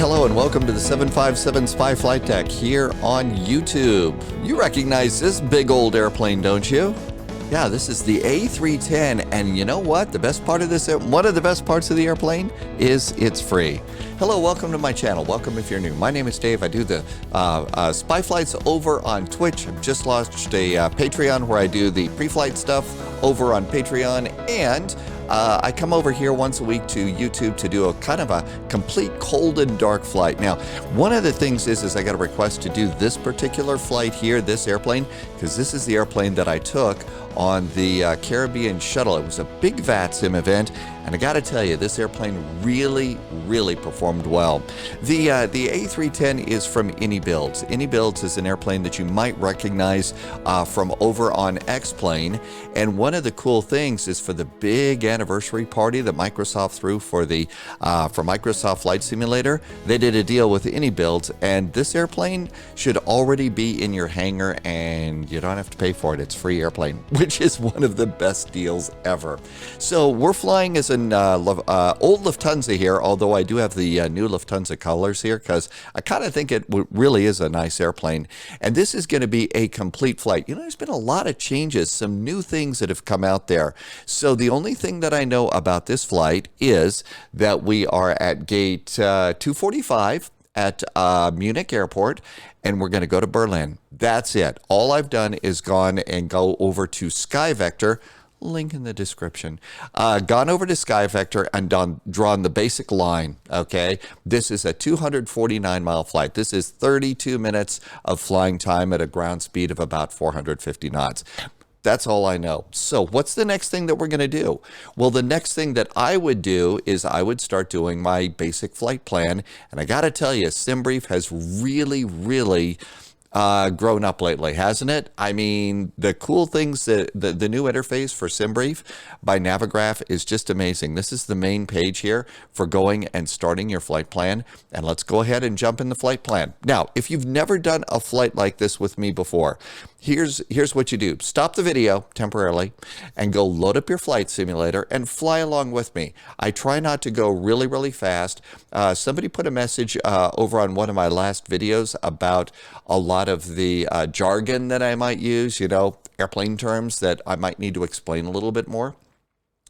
hello, and welcome to the 757 Spy Flight Deck here on YouTube. You recognize this big old airplane, don't you? Yeah, this is the A310, and you know what? The best part of this, one of the best parts of the airplane is it's free. Hello, welcome to my channel. Welcome if you're new. My name is Dave. I do the spy flights over on Twitch. I've just launched a Patreon where I do the pre-flight stuff over on Patreon, and I come over here once a week to YouTube to do a kind of a complete cold and dark flight. Now, one of the things is I got a request to do this particular flight here, this airplane, because this is the airplane that I took on the Caribbean shuttle. It was a big VATSIM event, and I got to tell you, this airplane really performed well. The A310 is from iniBuilds. iniBuilds is an airplane that you might recognize from over on X-Plane, and one of the cool things is for the big anniversary party that Microsoft threw for the for Microsoft Flight Simulator, they did a deal with iniBuilds, and this airplane should already be in your hangar, and you don't have to pay for it. It's free airplane, which is one of the best deals ever. So we're flying as an old Lufthansa here, although I do have the new Lufthansa colors here because I kind of think it really is a nice airplane. And this is going to be a complete flight. You know, there's been a lot of changes, some new things that have come out there. So the only thing that I know about this flight is that we are at gate 245 at Munich Airport, and we're going to go to Berlin. That's it. All I've done is gone and go over to SkyVector, link in the description, gone over to SkyVector and drawn the basic line, okay? This is a 249-mile flight. This is 32 minutes of flying time at a ground speed of about 450 knots. That's all I know. So what's the next thing that we're going to do? Well, the next thing that I would do is I would start doing my basic flight plan. And I got to tell you, SimBrief has really grown up lately, hasn't it? I mean, the cool things, that the new interface for SimBrief by Navigraph is just amazing. This is the main page here for going and starting your flight plan. And let's go ahead and jump in the flight plan. Now, if you've never done a flight like this with me before, here's what you do. Stop the video temporarily and go load up your flight simulator and fly along with me. I try not to go really fast. Somebody put a message over on one of my last videos about a lot of the jargon that I might use, you know, airplane terms that I might need to explain a little bit more.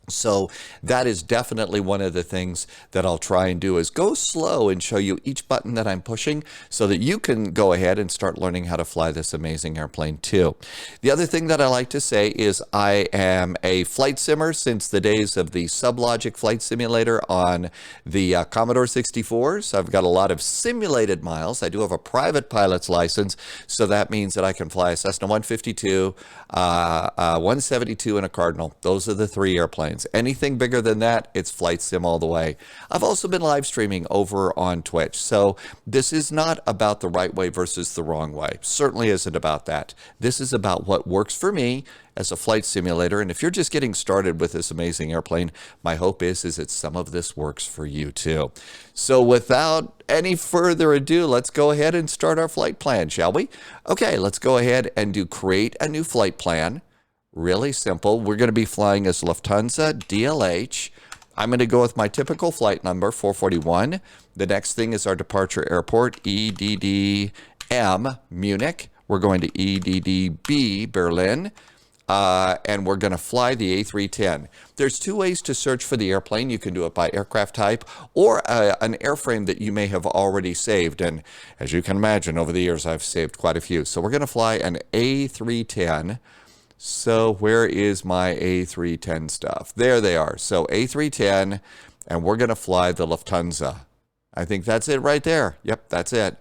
So that is definitely one of the things that I'll try and do is go slow and show you each button that I'm pushing so that you can go ahead and start learning how to fly this amazing airplane too. The other thing that I like to say is I am a flight simmer since the days of the SubLogic flight simulator on the Commodore 64. So I've got a lot of simulated miles. I do have a private pilot's license, so that means that I can fly a Cessna 152, 172, and a Cardinal. Those are the three airplanes. Anything bigger than that, it's flight sim all the way. I've also been live streaming over on Twitch. So this is not about the right way versus the wrong way. Certainly isn't about that. This is about what works for me as a flight simulator. And if you're just getting started with this amazing airplane, my hope is that some of this works for you too. So without any further ado, let's go ahead and start our flight plan, shall we? Okay, let's go ahead and create a new flight plan. Really simple. We're going to be flying as Lufthansa DLH. I'm going to go with my typical flight number, 441. The next thing is our departure airport, EDDM, Munich. We're going to EDDB, Berlin. And we're going to fly the A310. There's two ways to search for the airplane. You can do it by aircraft type or an airframe that you may have already saved. And as you can imagine, over the years, I've saved quite a few. So we're going to fly an A310. So where is my A310 stuff? There they are. So A310, and we're going to fly the Lufthansa. I think that's it right there. Yep, that's it.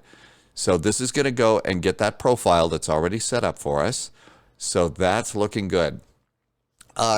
So this is going to go and get that profile that's already set up for us. So that's looking good.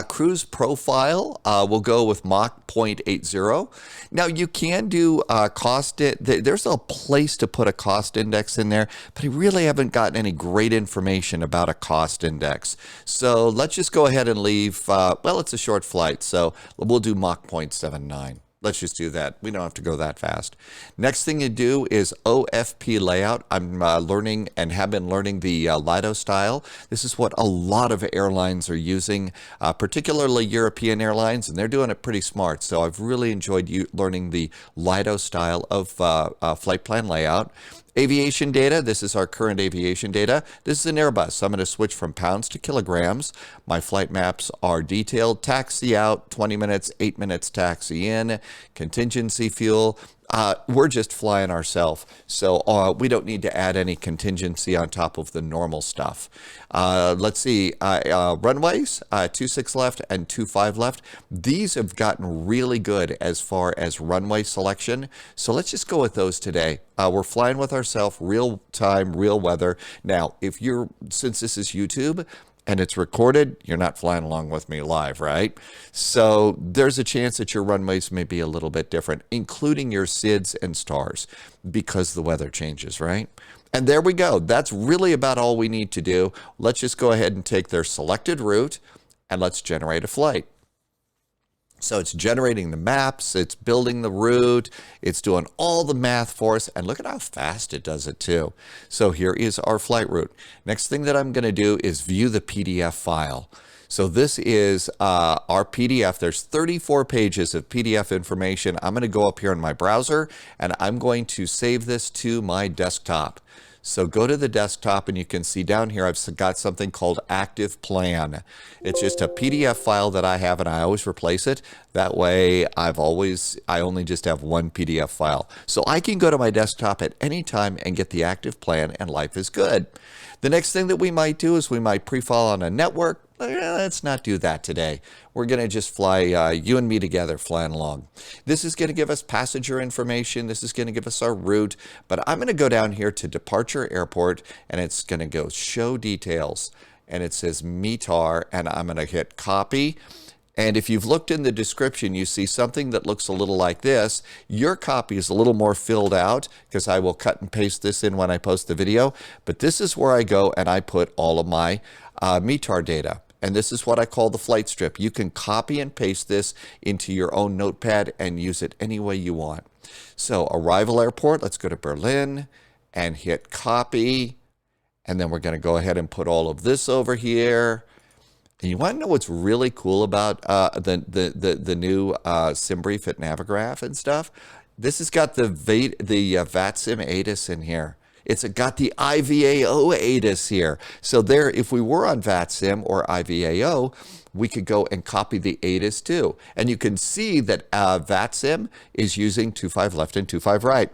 Cruise profile, we'll go with Mach 0.80. Now you can do cost, there's a place to put a cost index in there, but I really haven't gotten any great information about a cost index. So let's just go ahead and leave, well, it's a short flight, so we'll do Mach 0.79. Let's just do that. We don't have to go that fast. Next thing you do is OFP layout. I'm learning and have been learning the Lido style. This is what a lot of airlines are using, particularly European airlines, and they're doing it pretty smart. So I've really enjoyed learning the Lido style of flight plan layout. Aviation data, this is our current aviation data. This is an Airbus. I'm going to switch from pounds to kilograms. My flight maps are detailed. Taxi out, 20 minutes, 8 minutes taxi in. Contingency fuel. We're just flying ourselves, so we don't need to add any contingency on top of the normal stuff. Let's see, runways, 26 left and 25 left. These have gotten really good as far as runway selection, so let's just go with those today. We're flying with ourselves, real time, real weather. Now, since this is YouTube, and it's recorded, you're not flying along with me live, right? So there's a chance that your runways may be a little bit different, including your SIDs and stars, because the weather changes, right? And there we go. That's really about all we need to do. Let's just go ahead and take their selected route, and let's generate a flight. So it's generating the maps, it's building the route, it's doing all the math for us, and look at how fast it does it too. So here is our flight route. Next thing that I'm going to do is view the PDF file. So this is our PDF. There's 34 pages of PDF information. I'm going to go up here in my browser, and I'm going to save this to my desktop. So go to the desktop and you can see down here I've got something called Active Plan. It's just a PDF file that I have, and I always replace it. That way I only just have one PDF file. So I can go to my desktop at any time and get the Active Plan, and life is good. The next thing that we might do is we might pre-file on a network. Let's not do that today. We're going to just fly, you and me together, flying along. This is going to give us passenger information. This is going to give us our route. But I'm going to go down here to Departure Airport, and it's going to go Show Details. And it says METAR, and I'm going to hit Copy. And if you've looked in the description, you see something that looks a little like this. Your copy is a little more filled out, because I will cut and paste this in when I post the video. But this is where I go and I put all of my METAR data. And this is what I call the flight strip. You can copy and paste this into your own notepad and use it any way you want. So arrival airport, let's go to Berlin and hit Copy. And then we're going to go ahead and put all of this over here. And you want to know what's really cool about the new SimBrief at Navigraph and stuff? This has got the VATSIM ATIS in here. It's got the IVAO ATIS here. So there, if we were on VATSIM or IVAO, we could go and copy the ATIS too. And you can see that VATSIM is using 25 left and 25 right.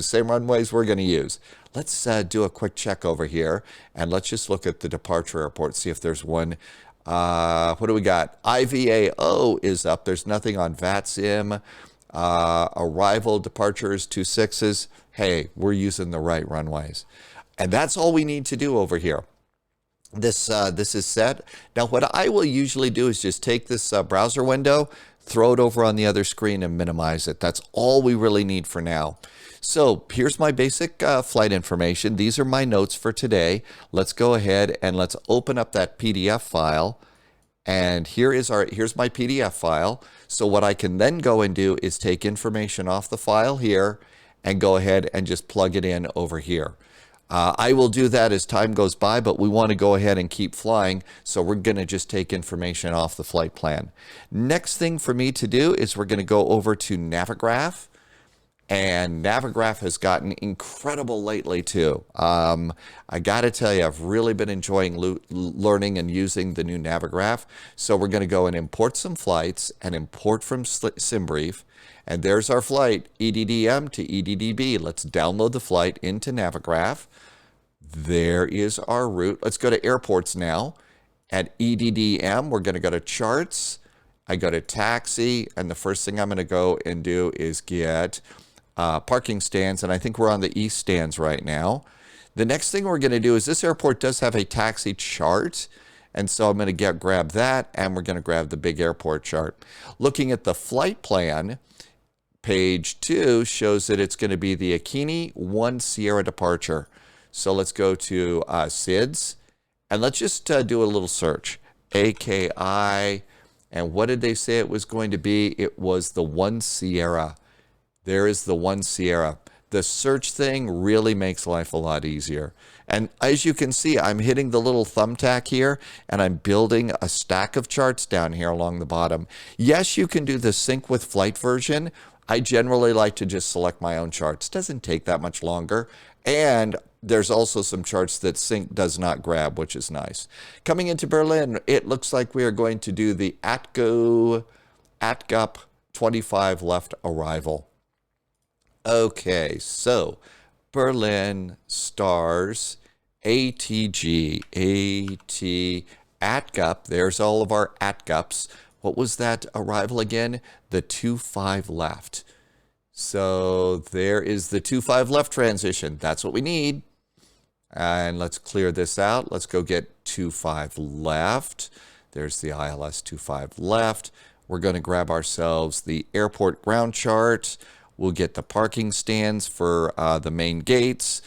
Same runways we're going to use. Let's do a quick check over here, and let's just look at the departure airport, see if there's one. What do we got? IVAO is up. There's nothing on VATSIM. Arrival, departures, 26s. Hey, we're using the right runways. And that's all we need to do over here. This is set. Now, what I will usually do is just take this browser window, throw it over on the other screen, and minimize it. That's all we really need for now. So here's my basic flight information. These are my notes for today. Let's go ahead and let's open up that PDF file. And here's my PDF file. So what I can then go and do is take information off the file here and go ahead and just plug it in over here. I will do that as time goes by, but we want to go ahead and keep flying, so we're going to just take information off the flight plan. Next thing for me to do is we're going to go over to Navigraph, and Navigraph has gotten incredible lately too. I got to tell you, I've really been enjoying learning and using the new Navigraph. So we're going to go and import some flights and import from SimBrief. And there's our flight, EDDM to EDDB. Let's download the flight into Navigraph. There is our route. Let's go to airports now. At EDDM, we're going to go to charts. I go to taxi, and the first thing I'm going to go and do is get parking stands, and I think we're on the east stands right now. The next thing we're going to do is this airport does have a taxi chart, and so I'm going to grab that, and we're going to grab the big airport chart. Looking at the flight plan, page 2 shows that it's going to be the Akini 1 Sierra departure. So let's go to SIDS, and let's just do a little search. AKI, And what did they say it was going to be? It was the 1 Sierra. There is the 1 Sierra. The search thing really makes life a lot easier. And as you can see, I'm hitting the little thumbtack here, and I'm building a stack of charts down here along the bottom. Yes, you can do the sync with flight version. I generally like to just select my own charts. Doesn't take that much longer. And there's also some charts that sync does not grab, which is nice. Coming into Berlin, it looks like we are going to do the ATGUP 25 left arrival. Okay, so Berlin, stars, ATG, ATGUP. There's all of our ATGUPs. What was that arrival again? The 25 left. So there is the 25 left transition. That's what we need. And let's clear this out. Let's go get 25 left. There's the ILS 25 left. We're going to grab ourselves the airport ground chart. We'll get the parking stands for the main gates.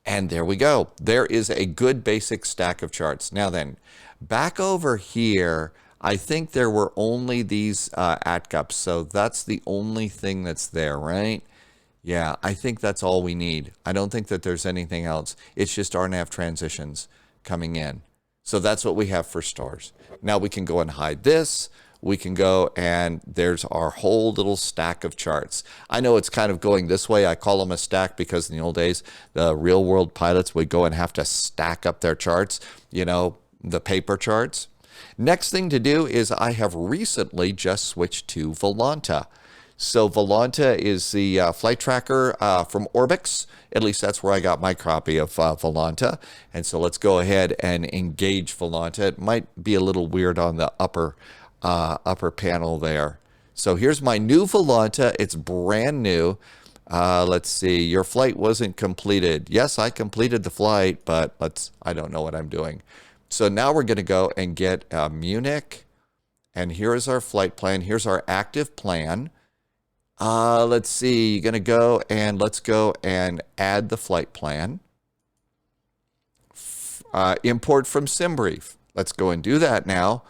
And there we go. There is a good basic stack of charts. Now then, back over here, I think there were only these ATGUPs. So that's the only thing that's there, right? Yeah, I think that's all we need. I don't think that there's anything else. It's just RNAV transitions coming in. So that's what we have for stars. Now we can go and hide this. We can go and there's our whole little stack of charts. I know it's kind of going this way. I call them a stack because in the old days, the real world pilots would go and have to stack up their charts, you know, the paper charts. Next thing to do is I have recently just switched to Volanta. So Volanta is the flight tracker from Orbix. At least that's where I got my copy of Volanta. And so let's go ahead and engage Volanta. It might be a little weird on the upper panel there. So here's my new Volanta. It's brand new. Let's see. Your flight wasn't completed. Yes, I completed the flight, but I don't know what I'm doing. So now we're going to go and get Munich. And here's our flight plan. Here's our active plan. Let's see. You're going to go and let's go and add the flight plan. Import from SimBrief. Let's go and do that now.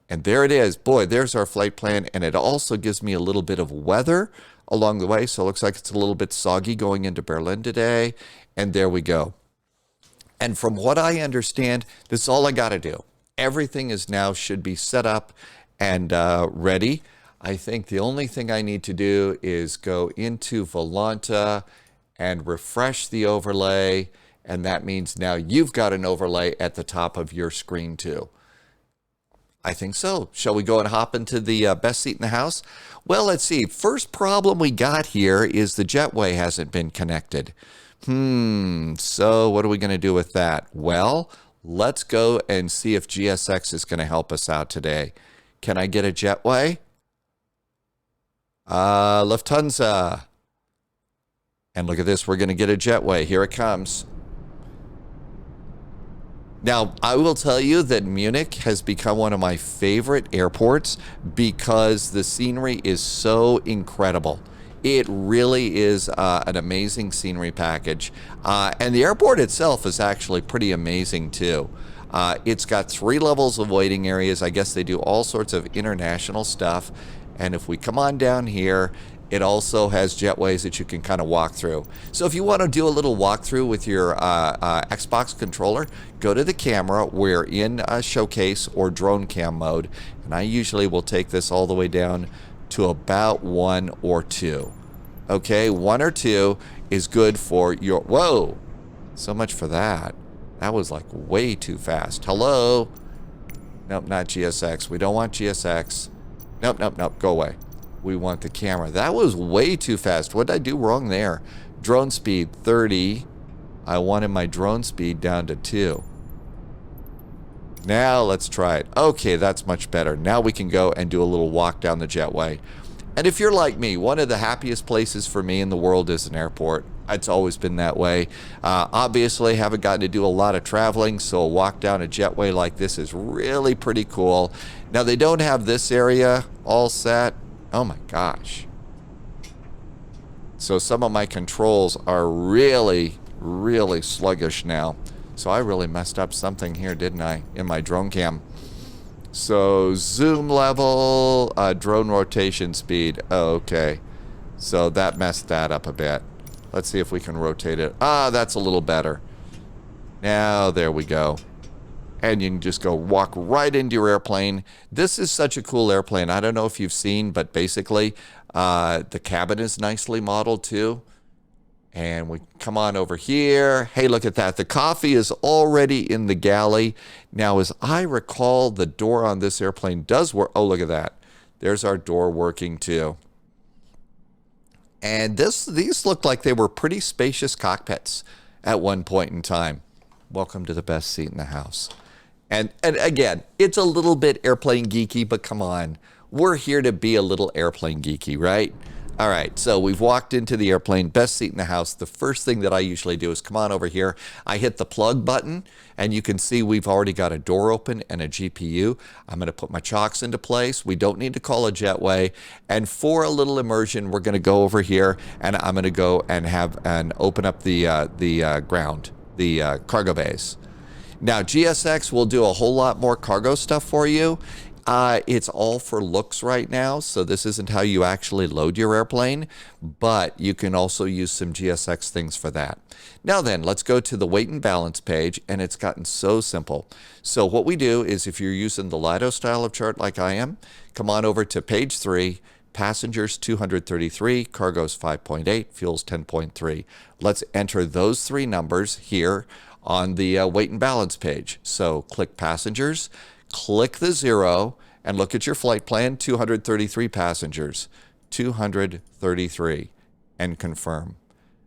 And there it is. Boy, there's our flight plan. And it also gives me a little bit of weather along the way. So it looks like it's a little bit soggy going into Berlin today. And there we go. And from what I understand, this is all I got to do. Everything is now should be set up and ready. I think the only thing I need to do is go into Volanta and refresh the overlay. And that means now you've got an overlay at the top of your screen too. I think so. Shall we go and hop into the best seat in the house? Well, let's see. First problem we got here is the jetway hasn't been connected. So what are we going to do with that? Well, let's go and see if GSX is going to help us out today. Can I get a jetway? Lufthansa. And look at this. We're going to get a jetway. Here it comes. Now, I will tell you that Munich has become one of my favorite airports because the scenery is so incredible. It really is an amazing scenery package. And the airport itself is actually pretty amazing too. It's got 3 levels of waiting areas. I guess they do all sorts of international stuff. And if we come on down here, it also has jetways that you can kind of walk through. So if you want to do a little walkthrough with your Xbox controller, go to the camera. We're in showcase or drone cam mode. And I usually will take this all the way down to about 1 or 2. Okay, 1 or 2 is good for your... Whoa! So much for that. That was like way too fast. Hello? Nope, not GSX. We don't want GSX. Nope, nope, nope. Go away. We want the camera. That was way too fast. What did I do wrong there? Drone speed 30. I wanted my drone speed down to 2. Now let's try it. Okay, that's much better. Now we can go and do a little walk down the jetway. And if you're like me, one of the happiest places for me in the world is an airport. It's always been that way. Obviously, haven't gotten to do a lot of traveling, so a walk down a jetway like this is really pretty cool. Now, they don't have this area all set. Oh my gosh. So some of my controls are really, really sluggish now. So I really messed up something here, didn't I, in my drone cam? So zoom level, drone rotation speed. Oh, okay. So that messed that up a bit. Let's see if we can rotate it. Ah, that's a little better. Now, there we go. And you can just go walk right into your airplane. This is such a cool airplane. I don't know if you've seen, but basically, the cabin is nicely modeled too. And we come on over here. Hey, look at that. The coffee is already in the galley. Now, as I recall, the door on this airplane does work. Oh, look at that. There's our door working too. And these look like they were pretty spacious cockpits at one point in time. Welcome to the best seat in the house. And again, it's a little bit airplane geeky, but come on. We're here to be a little airplane geeky, right? All right, so we've walked into the airplane, best seat in the house. The first thing that I usually do is come on over here. I hit the plug button, and you can see we've already got a door open and a GPU. I'm going to put my chocks into place. We don't need to call a jetway. And for a little immersion, we're going to go over here, and I'm going to go and open up the cargo bays. Now, GSX will do a whole lot more cargo stuff for you. It's all for looks right now, so this isn't how you actually load your airplane, but you can also use some GSX things for that. Now then, let's go to the weight and balance page, and it's gotten so simple. So what we do is, if you're using the Lido style of chart like I am, come on over to page 3, passengers 233, cargo's 5.8, fuel's 10.3. Let's enter those three numbers here on the weight and balance page. So click passengers, click the 0, and look at your flight plan, 233 passengers, 233, and confirm.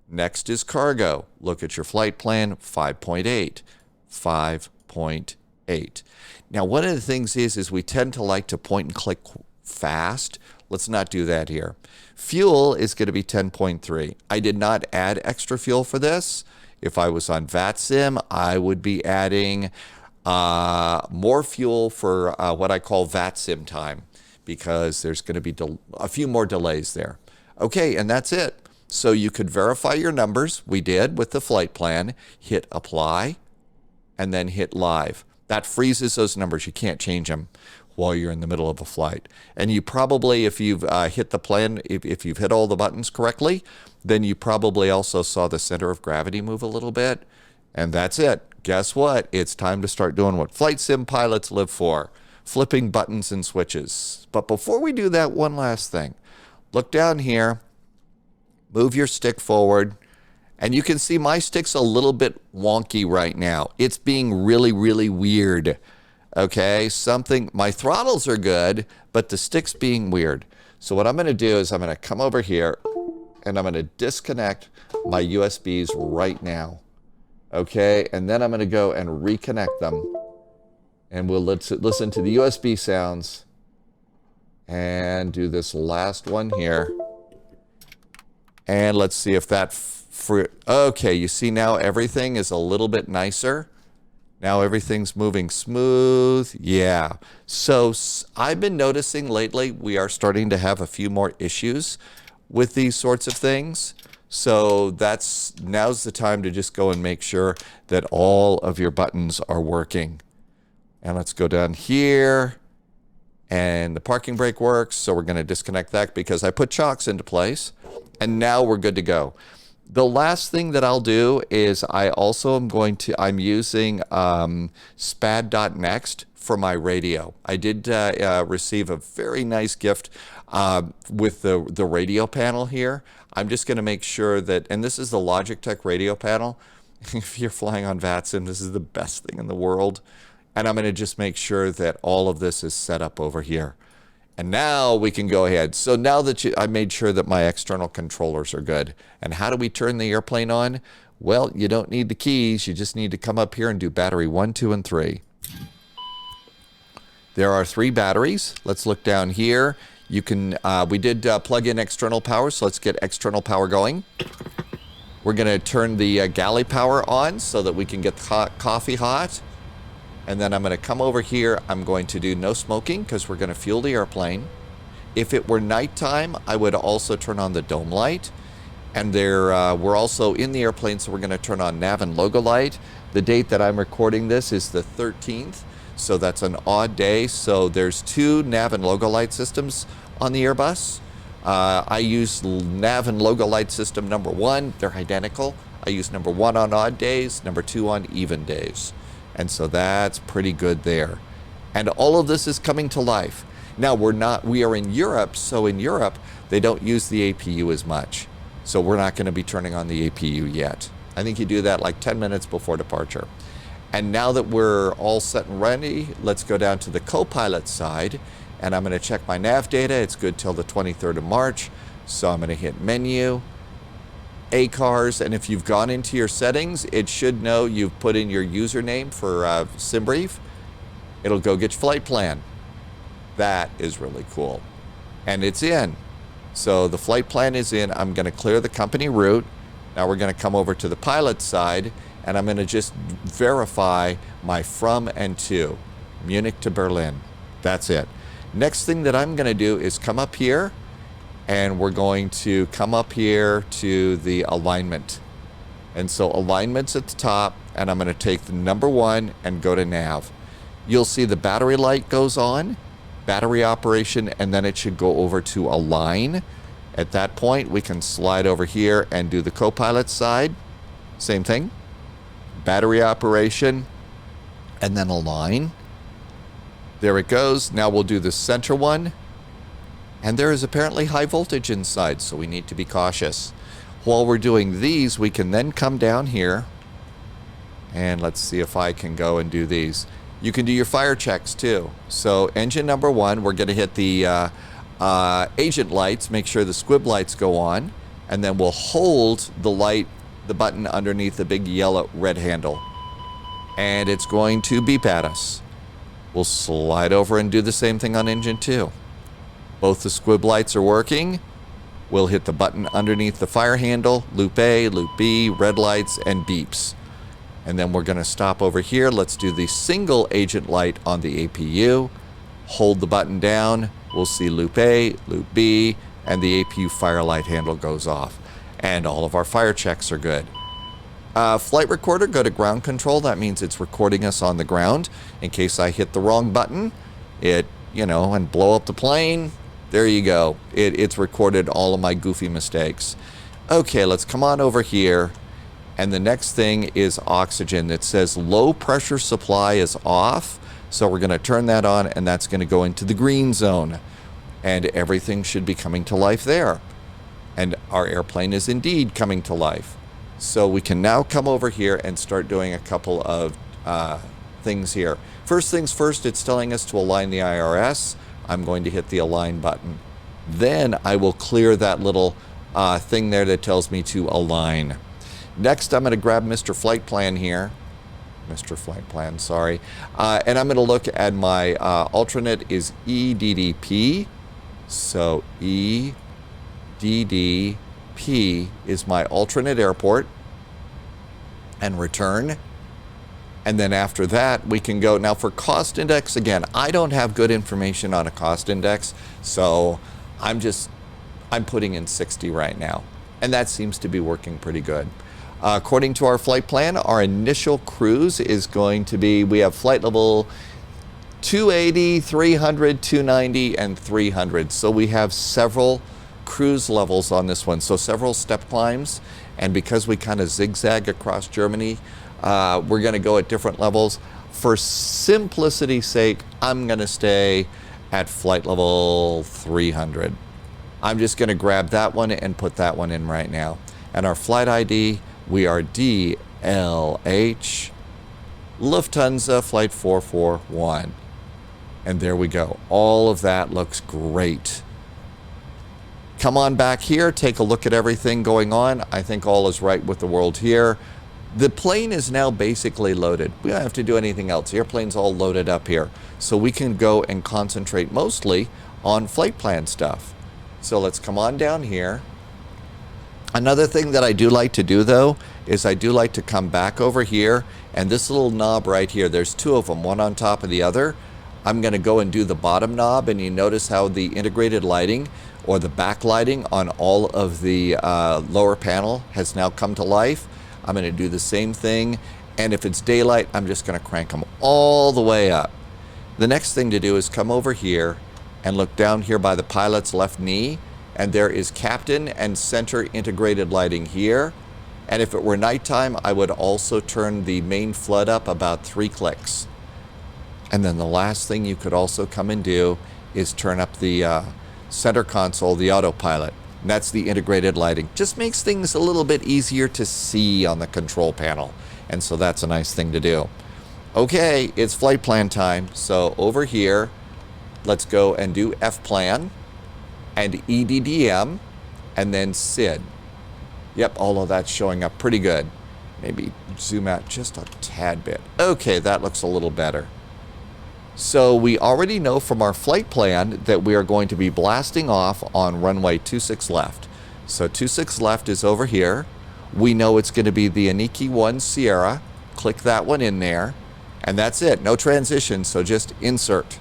Next is cargo. Look at your flight plan, 5.8, 5.8. Now, one of the things is we tend to like to point and click fast. Let's not do that here. Fuel is going to be 10.3. I did not add extra fuel for this. If I was on VATSIM, I would be adding more fuel for what I call VATSIM time, because there's going to be a few more delays there. Okay, and that's it. So you could verify your numbers. We did with the flight plan. Hit apply, and then hit live. That freezes those numbers. You can't change them while you're in the middle of a flight. And you probably, if you've hit the plan, if you've hit all the buttons correctly, then you probably also saw the center of gravity move a little bit. And that's it. Guess what? It's time to start doing what flight sim pilots live for, flipping buttons and switches. But before we do that, one last thing. Look down here, move your stick forward, and you can see my stick's a little bit wonky right now. It's being really, really weird. Okay, my throttles are good, but the stick's being weird. So what I'm going to do is I'm going to come over here, and I'm going to disconnect my USBs right now. Okay, and then I'm going to go and reconnect them. And we'll listen to the USB sounds and do this last one here. And let's see if that... Okay, you see now everything is a little bit nicer. Now everything's moving smooth. Yeah. So I've been noticing lately we are starting to have a few more issues with these sorts of things. So now's the time to just go and make sure that all of your buttons are working. And let's go down here. And the parking brake works. So we're going to disconnect that because I put chocks into place. And now we're good to go. The last thing that I'll do is I'm using spad.next for my radio. I did receive a very nice gift with the radio panel here. I'm just going to make sure that, and this is the Logitech radio panel. If you're flying on VATSIM, this is the best thing in the world. And I'm going to just make sure that all of this is set up over here. And now we can go ahead. So now that I made sure that my external controllers are good. And how do we turn the airplane on? Well, you don't need the keys. You just need to come up here and do battery 1, 2, and 3. There are 3 batteries. Let's look down here. You can, we did plug in external power, so let's get external power going. We're going to turn the galley power on so that we can get the coffee hot. And then I'm going to come over here. I'm going to do no smoking because we're going to fuel the airplane. If it were nighttime, I would also turn on the dome light. And we're also in the airplane, so we're going to turn on nav and logo light. The date that I'm recording this is the 13th. So that's an odd day. So there's 2 nav and logo light systems on the Airbus. I use nav and logo light system number 1. They're identical. I use number 1 on odd days, number 2 on even days. And so that's pretty good there. And all of this is coming to life. Now we are in Europe, so in Europe, they don't use the APU as much. So we're not going to be turning on the APU yet. I think you do that like 10 minutes before departure. And now that we're all set and ready, let's go down to the co-pilot side. And I'm going to check my nav data. It's good till the 23rd of March. So I'm going to hit menu, ACARS, and if you've gone into your settings, it should know you've put in your username for SimBrief. It'll go get your flight plan. That is really cool. And it's in. So the flight plan is in. I'm going to clear the company route. Now we're going to come over to the pilot side, and I'm going to just verify my from and to, Munich to Berlin. That's it. Next thing that I'm going to do is come up here, and we're going to come up here to the alignment. And so alignment's at the top, and I'm going to take the number 1 and go to nav. You'll see the battery light goes on, battery operation, and then it should go over to align. At that point, we can slide over here and do the co-pilot side. Same thing, battery operation, and then align. There it goes. Now we'll do the center one. And there is apparently high voltage inside, so we need to be cautious. While we're doing these, we can then come down here. And let's see if I can go and do these. You can do your fire checks too. So engine number 1, we're going to hit the agent lights, make sure the squib lights go on. And then we'll hold the light, the button underneath the big yellow red handle. And it's going to beep at us. We'll slide over and do the same thing on engine 2. Both the squib lights are working. We'll hit the button underneath the fire handle, loop A, loop B, red lights, and beeps. And then we're going to stop over here. Let's do the single agent light on the APU. Hold the button down. We'll see loop A, loop B, and the APU fire light handle goes off. And all of our fire checks are good. Flight recorder, go to ground control. That means it's recording us on the ground. In case I hit the wrong button, and blow up the plane, there you go. It's recorded all of my goofy mistakes. Okay, let's come on over here. And the next thing is oxygen. It says low pressure supply is off. So we're going to turn that on, and that's going to go into the green zone. And everything should be coming to life there. And our airplane is indeed coming to life. So we can now come over here and start doing a couple of things here. First things first, it's telling us to align the IRS. I'm going to hit the align button. Then I will clear that little thing there that tells me to align. Next, I'm going to grab Mr. Flight Plan here. Mr. Flight Plan, sorry. And I'm going to look at my alternate is EDDP. So EDDP is my alternate airport. And return. And then after that, we can go. Now for cost index, again, I don't have good information on a cost index. So I'm putting in 60 right now. And that seems to be working pretty good. According to our flight plan, our initial cruise is going to be, we have flight level 280, 300, 290, and 300. So we have several cruise levels on this one. So several step climbs. And because we kind of zigzag across Germany, we're going to go at different levels. For simplicity's sake, I'm going to stay at flight level 300. I'm just going to grab that one and put that one in right now. And our flight ID, we are DLH Lufthansa Flight 441. And there we go. All of that looks great. Come on back here, take a look at everything going on. I think all is right with the world here. The plane is now basically loaded. We don't have to do anything else. The airplane's all loaded up here. So we can go and concentrate mostly on flight plan stuff. So let's come on down here. Another thing that I do like to do though, is I do like to come back over here, and this little knob right here, there's 2 of them, one on top of the other. I'm going to go and do the bottom knob, and you notice how the integrated lighting or the backlighting on all of the lower panel has now come to life. I'm going to do the same thing, and if it's daylight, I'm just going to crank them all the way up. The next thing to do is come over here and look down here by the pilot's left knee, and there is captain and center integrated lighting here. And if it were nighttime, I would also turn the main flood up about 3 clicks. And then the last thing you could also come and do is turn up the center console, the autopilot. And that's the integrated lighting. Just makes things a little bit easier to see on the control panel. And so that's a nice thing to do. Okay, it's flight plan time. So over here, let's go and do F plan and EDDM and then SID. Yep, all of that's showing up pretty good. Maybe zoom out just a tad bit. Okay, that looks a little better. So we already know from our flight plan that we are going to be blasting off on runway 26 left. So 26 left is over here. We know it's going to be the Aniki 1 Sierra. Click that one in there. And that's it. No transition, so just insert.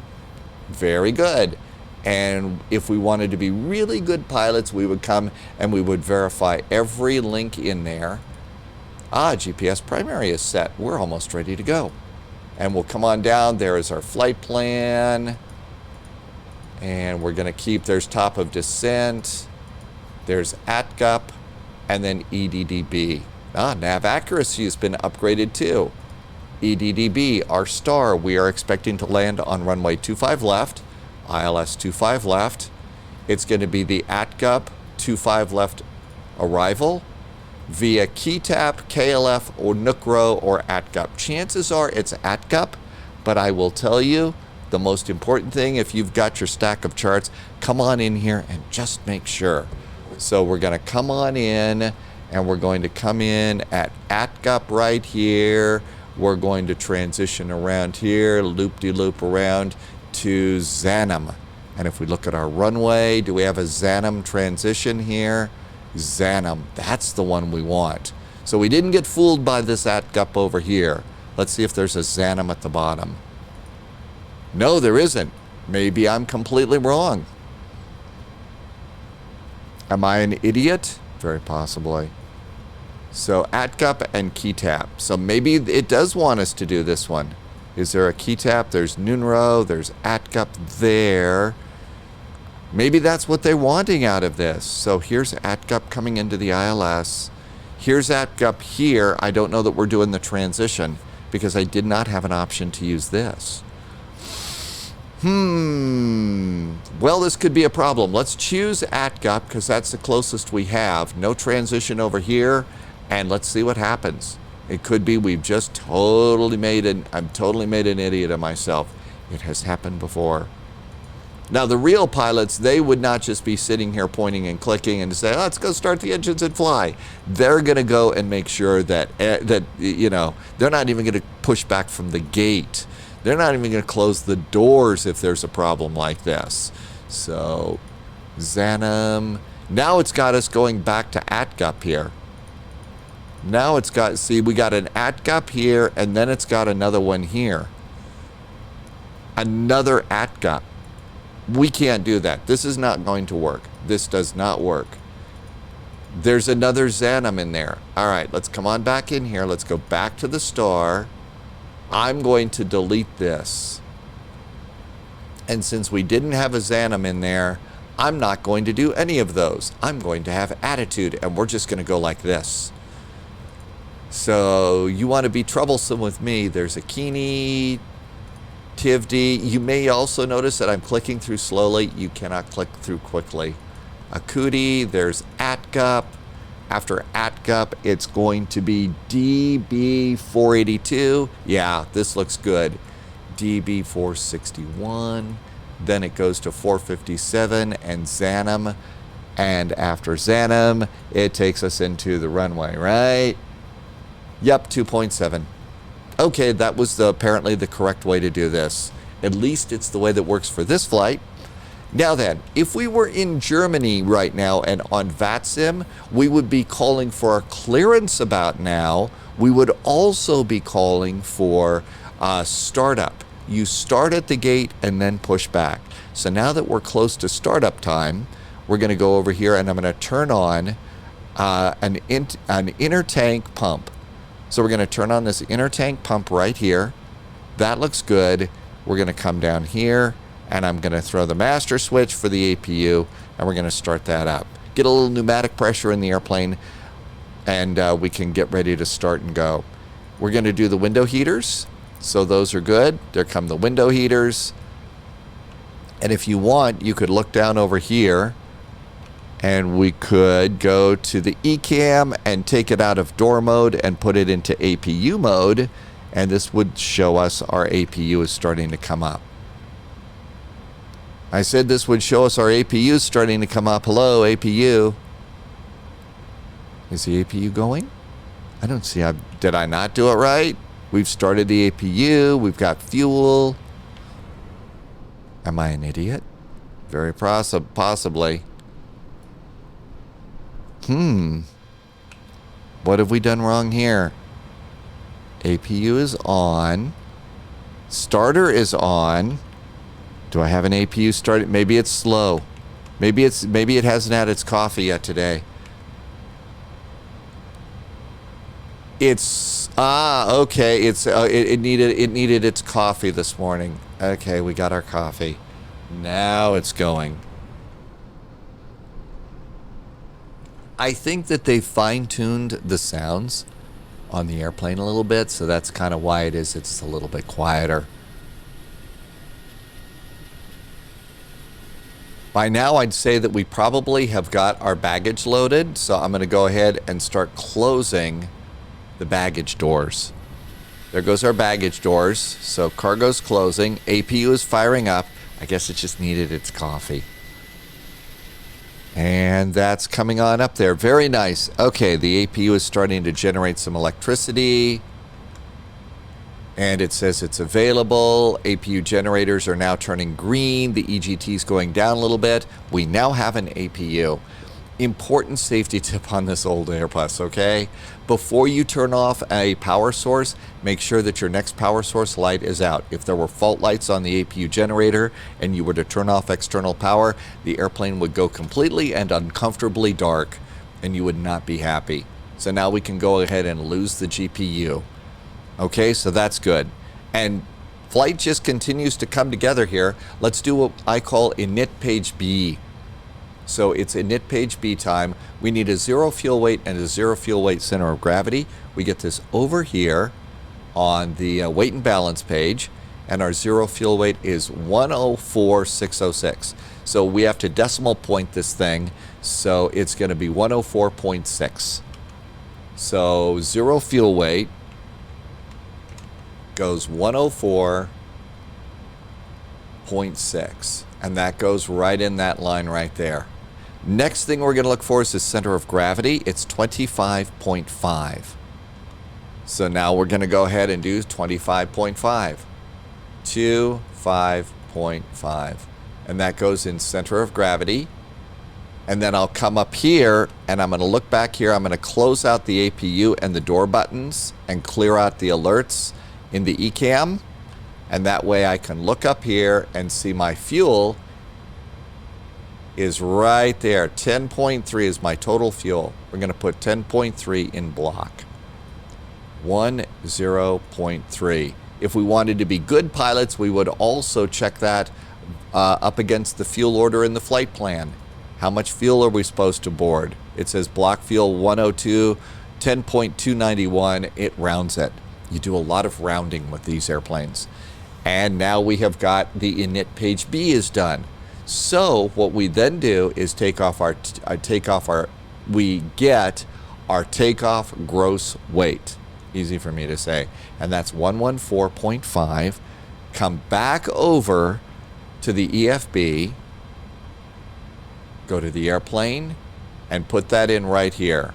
Very good. And if we wanted to be really good pilots, we would come and we would verify every link in there. GPS primary is set. We're almost ready to go. And we'll come on down. There is our flight plan. And we're going to keep, there's top of descent. There's ATGUP. And then EDDB. Nav accuracy has been upgraded too. EDDB, our star, we are expecting to land on runway 25 left. ILS 25 left. It's going to be the ATGUP 25 left arrival via KeyTap, KLF, or NUCRO, or ATGUP. Chances are it's ATGUP, but I will tell you the most important thing, if you've got your stack of charts, come on in here and just make sure. So we're going to come on in, and we're going to come in at ATGUP right here. We're going to transition around here, loop-de-loop around to ZANM. And if we look at our runway, do we have a ZANM transition here? ZANM, that's the one we want. So we didn't get fooled by this ATGUP over here. Let's see if there's a ZANM at the bottom. No, there isn't. Maybe I'm completely wrong. Am I an idiot? Very possibly. So ATGUP and KeyTap. So maybe it does want us to do this one. Is there a KeyTap? There's NUNRO. There's ATGUP there. Maybe that's what they're wanting out of this. So here's ATGUP coming into the ILS. Here's ATGUP here. I don't know that we're doing the transition because I did not have an option to use this. Well, this could be a problem. Let's choose ATGUP because that's the closest we have. No transition over here. And let's see what happens. It could be we've just totally made an idiot of myself. It has happened before. Now, the real pilots, they would not just be sitting here pointing and clicking and say, let's go start the engines and fly. They're going to go and make sure that, they're not even going to push back from the gate. They're not even going to close the doors if there's a problem like this. So, ZANM. Now it's got us going back to ATGUP here. Now it's got, see, we got an ATGUP here, and then it's got another one here. Another ATGUP. We can't do that. This is not going to work. This does not work. There's another ZANM in there. All right, let's come on back in here. Let's go back to the star. I'm going to delete this. And since we didn't have a ZANM in there, I'm not going to do any of those. I'm going to have attitude, and we're just going to go like this. So you want to be troublesome with me. There's a Kini, TIVD. You may also notice that I'm clicking through slowly. You cannot click through quickly. Akuti, there's ATGUP. After ATGUP, it's going to be DB482. Yeah, this looks good. DB461. Then it goes to 457 and ZANM. And after ZANM, it takes us into the runway, right? Yep, 2.7. Okay, that was apparently the correct way to do this. At least it's the way that works for this flight. Now then, if we were in Germany right now and on VATSIM, we would be calling for a clearance about now. We would also be calling for startup. You start at the gate and then push back. So now that we're close to startup time, we're going to go over here and I'm going to turn on an inner tank pump. So we're going to turn on this inner tank pump right here. That looks good. we're going to come down here, and I'm going to throw the master switch for the APU, and we're going to start that up. Get a little pneumatic pressure in the airplane, and we can get ready to start and go. We're going to do the window heaters, so those are good. There come the window heaters. And if you want, you could look down over here, and we could go to the ECAM and take it out of door mode and put it into APU mode, and this would show us our APU is starting to come up. I said this would show us our APU is starting to come up. Hello, APU. Is the APU going? I don't see. Did I not do it right? We've started the APU. We've got fuel. Am I an idiot? Very possibly. What have we done wrong here? APU is on. Starter is on. Do I have an APU started? Maybe it's slow. Maybe it hasn't had its coffee yet today. It's okay. It needed its coffee this morning. Okay, we got our coffee. Now it's going. I think that they fine-tuned the sounds on the airplane a little bit, so that's kind of why it's a little bit quieter. By now, I'd say that we probably have got our baggage loaded, so I'm going to go ahead and start closing the baggage doors. There goes our baggage doors. So cargo's closing. APU is firing up. I guess it just needed its coffee. And that's coming on up there. Very nice. Okay, the APU is starting to generate some electricity. And it says it's available. APU generators are now turning green. The EGT is going down a little bit. We now have an APU. Important safety tip on this old Airbus, okay? Before you turn off a power source, make sure that your next power source light is out. If there were fault lights on the APU generator and you were to turn off external power, the airplane would go completely and uncomfortably dark, and you would not be happy. So now we can go ahead and lose the GPU. Okay, so that's good. And flight just continues to come together here. Let's do what I call init page B. So it's init page B time. We need a 0 fuel weight and a 0 fuel weight center of gravity. We get this over here on the weight and balance page, and our 0 fuel weight is 104,606. So we have to decimal point this thing, so it's going to be 104.6. So 0 fuel weight goes 104.6, and that goes right in that line right there. Next thing we're going to look for is the center of gravity. It's 25.5. So now we're going to go ahead and do 25.5. 25.5. And that goes in center of gravity. And then I'll come up here, and I'm going to look back here. I'm going to close out the APU and the door buttons and clear out the alerts in the ECAM. And that way I can look up here and see my fuel is right there. 10.3 is my total fuel. We're going to put 10.3 in block. 10.3. If we wanted to be good pilots, we would also check that up against the fuel order in the flight plan. How much fuel are we supposed to board? It says block fuel 102, 10.291. It rounds it. You do a lot of rounding with these airplanes. And now we have got the init page B is done. So what we then do is we get our takeoff gross weight. Easy for me to say. And that's 114.5. Come back over to the EFB, go to the airplane, and put that in right here.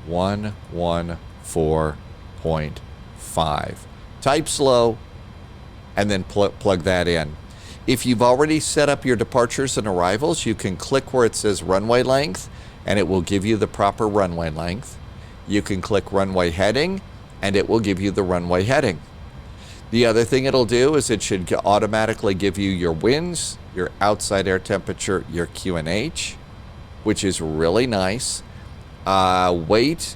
114.5. Type slow, and then plug that in. If you've already set up your departures and arrivals, you can click where it says runway length, and it will give you the proper runway length. You can click runway heading, and it will give you the runway heading. The other thing it'll do is it should automatically give you your winds, your outside air temperature, your QNH, which is really nice. Weight,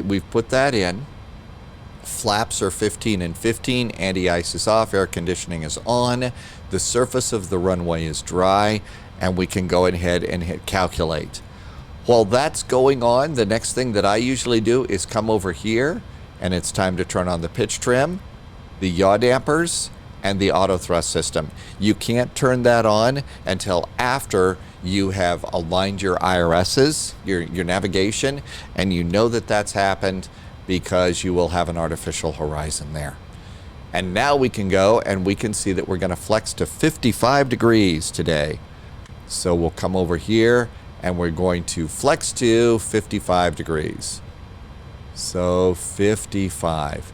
we've put that in. Flaps are 15 and 15, anti-ice is off, air conditioning is on, the surface of the runway is dry, and we can go ahead and hit calculate. While that's going on, the next thing that I usually do is come over here, and it's time to turn on the pitch trim, the yaw dampers, and the auto thrust system. You can't turn that on until after you have aligned your IRSs, your navigation, and you know that that's happened because you will have an artificial horizon there. And now we can go and we can see that we're going to flex to 55 degrees today. So we'll come over here and we're going to flex to 55 degrees. So 55.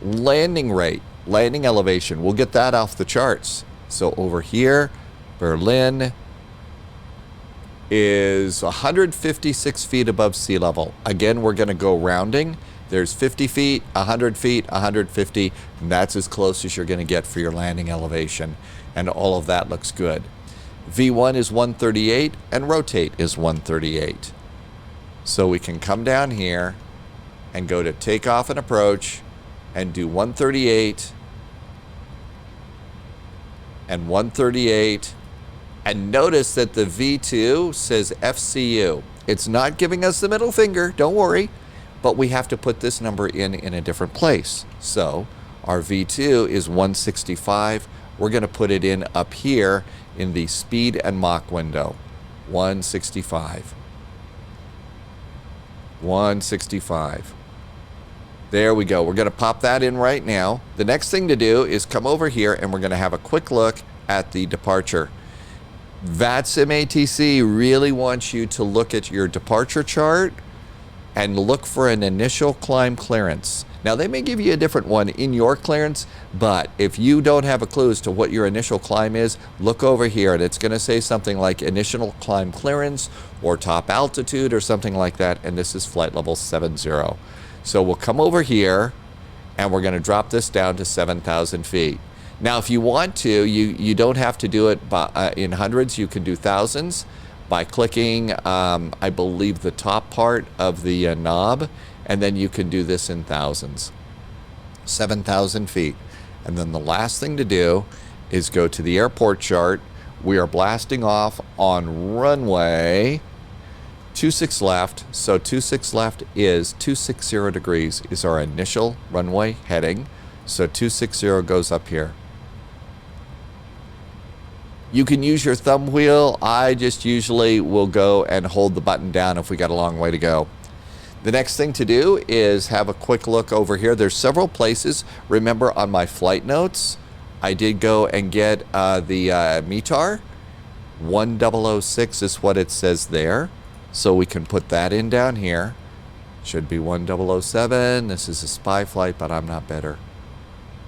Landing rate, landing elevation, we'll get that off the charts. So over here, Berlin is 156 feet above sea level. Again, we're going to go rounding. There's 50 feet, 100 feet, 150, and that's as close as you're going to get for your landing elevation. And all of that looks good. V1 is 138 and rotate is 138. So we can come down here and go to takeoff and approach and do 138 and 138. And notice that the V2 says FCU. It's not giving us the middle finger, don't worry, but we have to put this number in a different place. So our V2 is 165. We're going to put it in up here in the speed and Mach window. 165. 165. There we go. We're going to pop that in right now. The next thing to do is come over here and we're going to have a quick look at the departure. VATSIM ATC really wants you to look at your departure chart and look for an initial climb clearance. Now, they may give you a different one in your clearance, but if you don't have a clue as to what your initial climb is, look over here and it's going to say something like initial climb clearance or top altitude or something like that, and this is flight level 70. So we'll come over here and we're going to drop this down to 7,000 feet. Now, if you want to, you don't have to do it by, in hundreds. You can do thousands by clicking, I believe, the top part of the knob, and then you can do this in thousands. 7,000 feet. And then the last thing to do is go to the airport chart. We are blasting off on runway 26 left. So 26 left is 260 degrees is our initial runway heading. So 260 goes up here. You can use your thumb wheel. I just usually will go and hold the button down if we got a long way to go. The next thing to do is have a quick look over here. There's several places. Remember, on my flight notes, I did go and get the METAR. 1006 is what it says there. So we can put that in down here. Should be 1007. This is a spy flight, but I'm not better.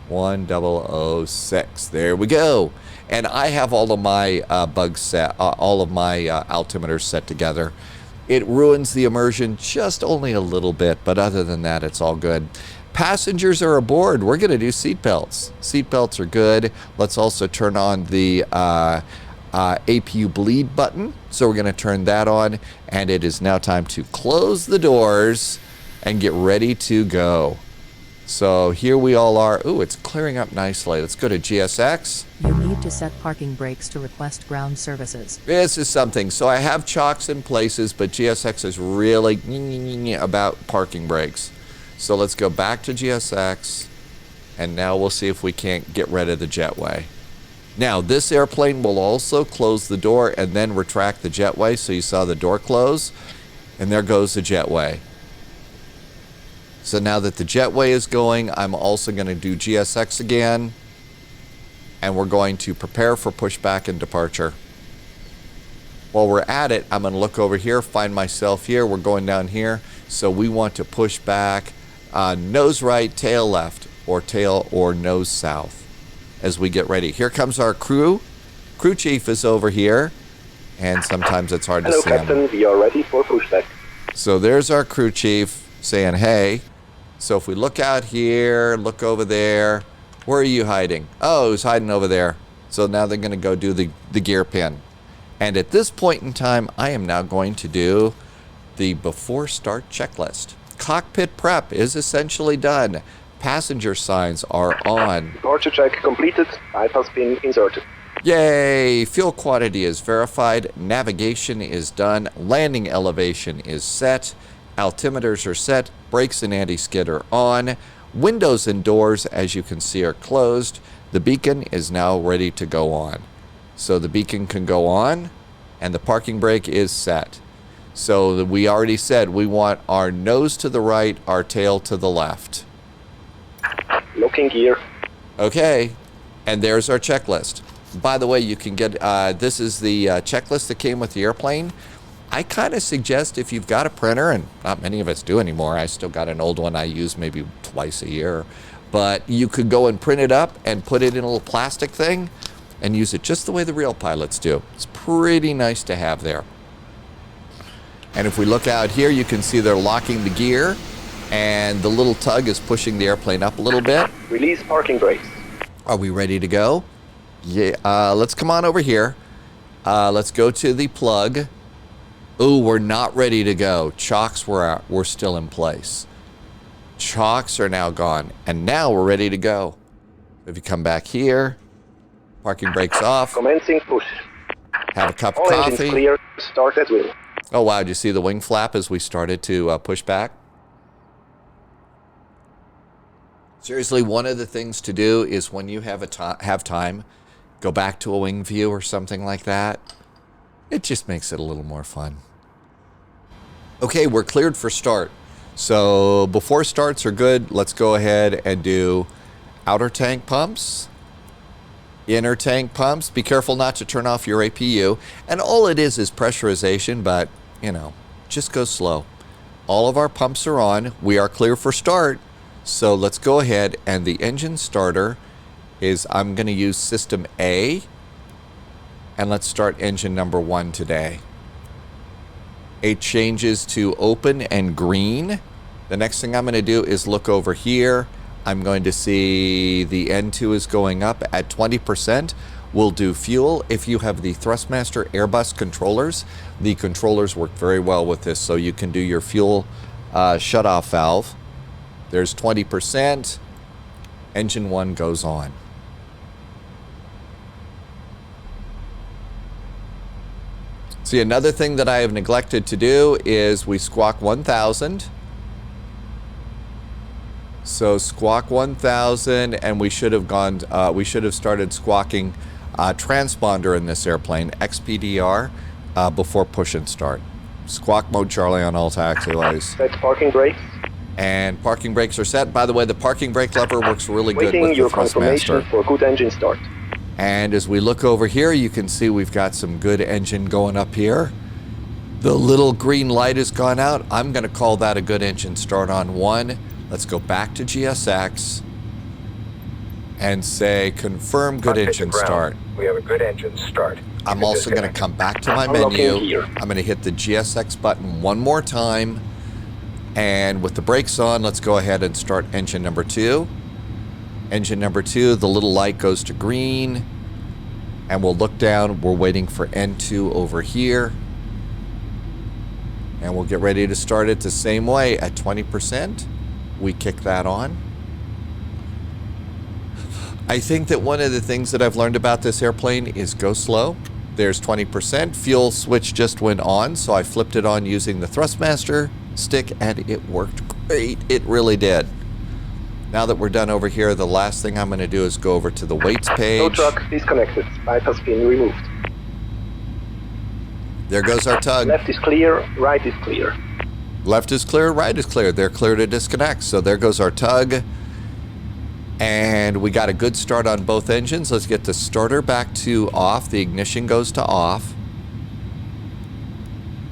1006. There we go. And I have all of my bugs set, all of my altimeters set together. It ruins the immersion just only a little bit, but other than that, it's all good. Passengers are aboard. We're going to do seatbelts. Seatbelts are good. Let's also turn on the APU bleed button. So we're going to turn that on, and it is now time to close the doors and get ready to go. So here we all are. Ooh, it's clearing up nicely. Let's go to GSX. You need to set parking brakes to request ground services. This is something. So I have chocks in places, but GSX is really about parking brakes. So let's go back to GSX, and now we'll see if we can't get rid of the jetway. Now, this airplane will also close the door and then retract the jetway. So you saw the door close, and there goes the jetway. So now that the jetway is going, I'm also going to do GSX again. And we're going to prepare for pushback and departure. While we're at it, I'm going to look over here, find myself here. We're going down here. So we want to push back nose right, tail left, or tail or nose south as we get ready. Here comes our crew. Crew chief is over here. And sometimes it's hard to see him. Hello, Captain. We are ready for pushback. So there's our crew chief saying, hey. So if we look out here, look over there, where are you hiding? Oh, he's hiding over there. So now they're going to go do the gear pin. And at this point in time, I am now going to do the before start checklist. Cockpit prep is essentially done. Passenger signs are on. Departure check completed. Pipe has been inserted. Yay! Fuel quantity is verified. Navigation is done. Landing elevation is set. Altimeters are set. Brakes and anti-skid are on. Windows and doors, as you can see, are closed. The beacon is now ready to go on. So the beacon can go on, and the parking brake is set. So we already said we want our nose to the right, our tail to the left. Locking gear. Okay, and there's our checklist. By the way, you can get, this is the checklist that came with the airplane. I kind of suggest if you've got a printer, and not many of us do anymore, I still got an old one I use maybe twice a year, but you could go and print it up and put it in a little plastic thing and use it just the way the real pilots do. It's pretty nice to have there. And if we look out here, you can see they're locking the gear, and the little tug is pushing the airplane up a little bit. Release parking brakes. Are we ready to go? Yeah, let's come on over here. Let's go to the plug. Ooh, we're not ready to go. Chocks were still in place. Chocks are now gone, and now we're ready to go. If you come back here, parking brakes off. Commencing push. Have a cup of All coffee. engines clear. Start at will. Oh wow, did you see the wing flap as we started to push back? Seriously, one of the things to do is when you have time, go back to a wing view or something like that. It just makes it a little more fun. Okay, we're cleared for start. So before starts are good, let's go ahead and do outer tank pumps, inner tank pumps. Be careful not to turn off your APU. And all it is pressurization, but, you know, just go slow. All of our pumps are on. We are clear for start. So let's go ahead, and the engine starter is, I'm going to use system A, and let's start engine number 1 today. It changes to open and green. The next thing I'm going to do is look over here. I'm going to see the N2 is going up at 20%. We'll do fuel. If you have the Thrustmaster Airbus controllers, the controllers work very well with this, so you can do your fuel shutoff valve. There's 20%. Engine 1 goes on. See, another thing that I have neglected to do is we squawk 1000. So squawk 1000, and we should have gone. We should have started squawking transponder in this airplane, XPDR, before push and start. Squawk mode Charlie on all taxiways. Set parking brakes. And parking brakes are set. By the way, the parking brake lever works really good with the Waiting your confirmation Thrustmaster. for good engine start. And as we look over here, you can see we've got some good engine going up here. The little green light has gone out. I'm going to call that a good engine start on 1. Let's go back to GSX and say confirm good engine start. We have a good engine start. I'm also going to come back to my menu. I'm going to hit the GSX button one more time. And with the brakes on, let's go ahead and start engine number 2. Engine number 2, the little light goes to green. And we'll look down. We're waiting for N2 over here. And we'll get ready to start it the same way at 20%. We kick that on. I think that one of the things that I've learned about this airplane is go slow. There's 20%. Fuel switch just went on, so I flipped it on using the Thrustmaster stick, and it worked great. It really did. Now that we're done over here, the last thing I'm going to do is go over to the weights page. Tow truck disconnected. Pipe has been removed. There goes our tug. Left is clear, right is clear. Left is clear, right is clear. They're clear to disconnect. So there goes our tug. And we got a good start on both engines. Let's get the starter back to off. The ignition goes to off.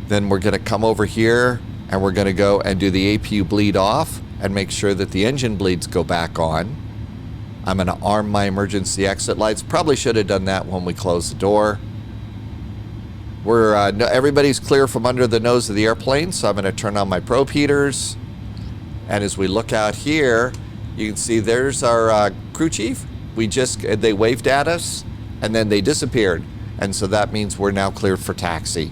Then we're going to come over here and we're going to go and do the APU bleed off and make sure that the engine bleeds go back on. I'm going to arm my emergency exit lights. Probably should have done that when we closed the door. Everybody's clear from under the nose of the airplane, so I'm going to turn on my probe heaters. And as we look out here, you can see there's our crew chief. They waved at us, and then they disappeared. And so that means we're now cleared for taxi.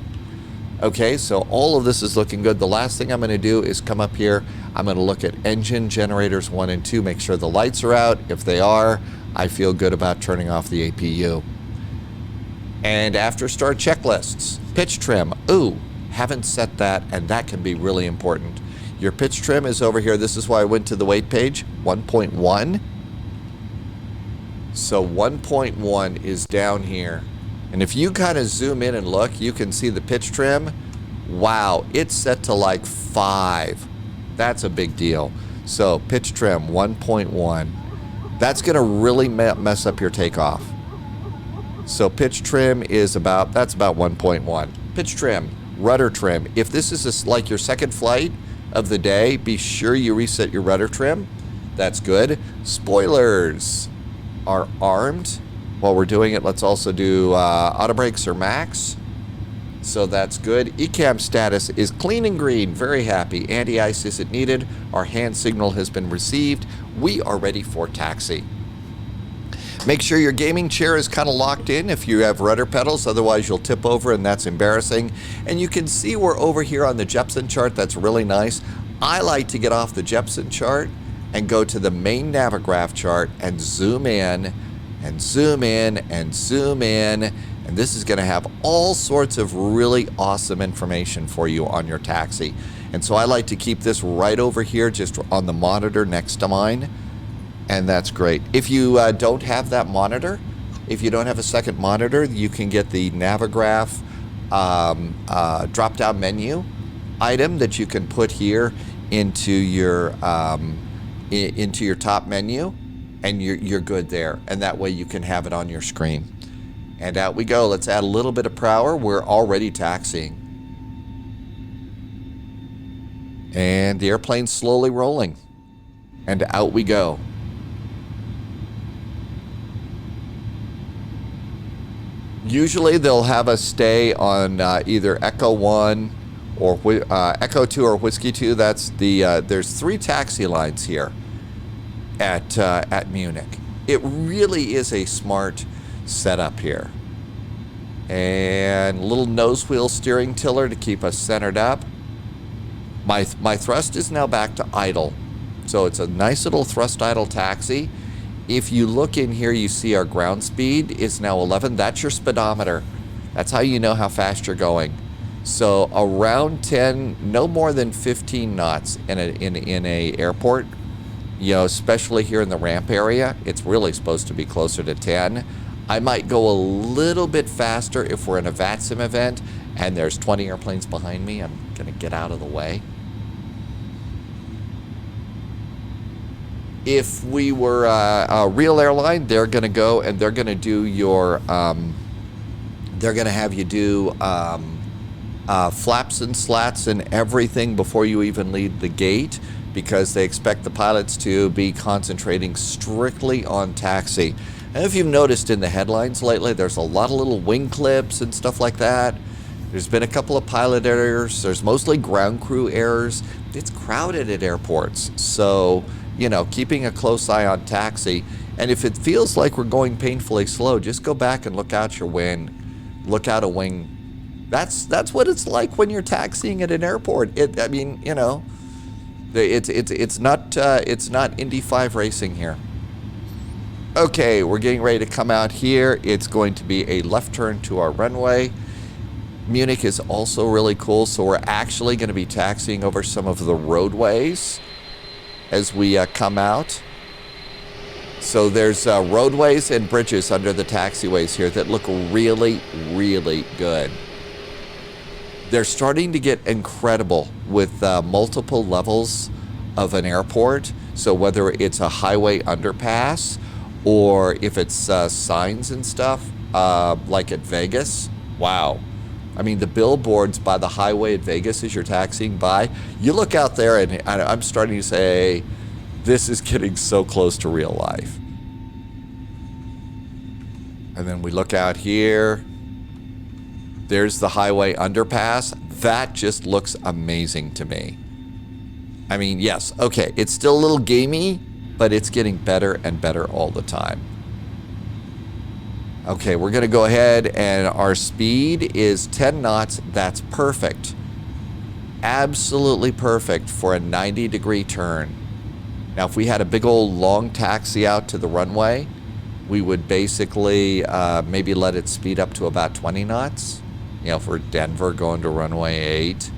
Okay, so all of this is looking good. The last thing I'm going to do is come up here. I'm going to look at engine generators 1 and 2, make sure the lights are out. If they are, I feel good about turning off the APU. And after start checklists, pitch trim. Ooh, haven't set that, and that can be really important. Your pitch trim is over here. This is why I went to the weight page, 1.1. So 1.1 is down here. And if you kind of zoom in and look, you can see the pitch trim. Wow, it's set to like 5. That's a big deal. So pitch trim 1.1. That's going to really mess up your takeoff. So pitch trim is about, that's about 1.1. Pitch trim, rudder trim. If this is like your second flight of the day, be sure you reset your rudder trim. That's good. Spoilers are armed. While we're doing it, let's also do auto brakes or max. So that's good. ECAM status is clean and green. Very happy. Anti-ice isn't needed. Our hand signal has been received. We are ready for taxi. Make sure your gaming chair is kind of locked in if you have rudder pedals. Otherwise, you'll tip over, and that's embarrassing. And you can see we're over here on the Jeppesen chart. That's really nice. I like to get off the Jeppesen chart and go to the main Navigraph chart and zoom in and zoom in and zoom in. And this is going to have all sorts of really awesome information for you on your taxi. And so I like to keep this right over here, just on the monitor next to mine. And that's great. If you don't have that monitor, if you don't have a second monitor, you can get the Navigraph drop-down menu item that you can put here into your top menu, and you're good there. And that way you can have it on your screen. And out we go. Let's add a little bit of power. We're already taxiing. And the airplane's slowly rolling. And out we go. Usually they'll have us stay on either Echo 1 or Echo 2 or Whiskey 2. That's the there's 3 taxi lines here at Munich. It really is a smart setup here. And little nose wheel steering tiller to keep us centered up. My thrust is now back to idle. So it's a nice little thrust idle taxi. If you look in here, you see our ground speed is now 11. That's your speedometer. That's how you know how fast you're going. So around 10, no more than 15 knots in a airport. You know, especially here in the ramp area, it's really supposed to be closer to 10. I might go a little bit faster if we're in a VATSIM event and there's 20 airplanes behind me. I'm going to get out of the way. If we were a real airline, they're going to go and they're going to do your, they're going to have you do flaps and slats and everything before you even leave the gate, because they expect the pilots to be concentrating strictly on taxi. And if you've noticed in the headlines lately, there's a lot of little wing clips and stuff like that. There's been a couple of pilot errors. There's mostly ground crew errors. It's crowded at airports. So, you know, keeping a close eye on taxi. And if it feels like we're going painfully slow, just go back and look out your wing. Look out a wing. That's what it's like when you're taxiing at an airport. I mean, you know, it's not Indy 5 racing here. Okay, we're getting ready to come out here. It's going to be a left turn to our runway. Munich is also really cool, so we're actually going to be taxiing over some of the roadways as we come out. So there's roadways and bridges under the taxiways here that look really, really good. They're starting to get incredible with multiple levels of an airport. So whether it's a highway underpass or if it's signs and stuff, like at Vegas, wow. I mean, the billboards by the highway at Vegas as you're taxiing by, you look out there and I'm starting to say, this is getting so close to real life. And then we look out here. There's the highway underpass. That just looks amazing to me. I mean, yes, okay, it's still a little gamey, but it's getting better and better all the time. Okay, we're gonna go ahead and our speed is 10 knots. That's perfect. absolutely perfect for a 90-degree turn. Now, if we had a big old long taxi out to the runway, we would basically maybe let it speed up to about 20 knots. You know, for Denver going to runway 8.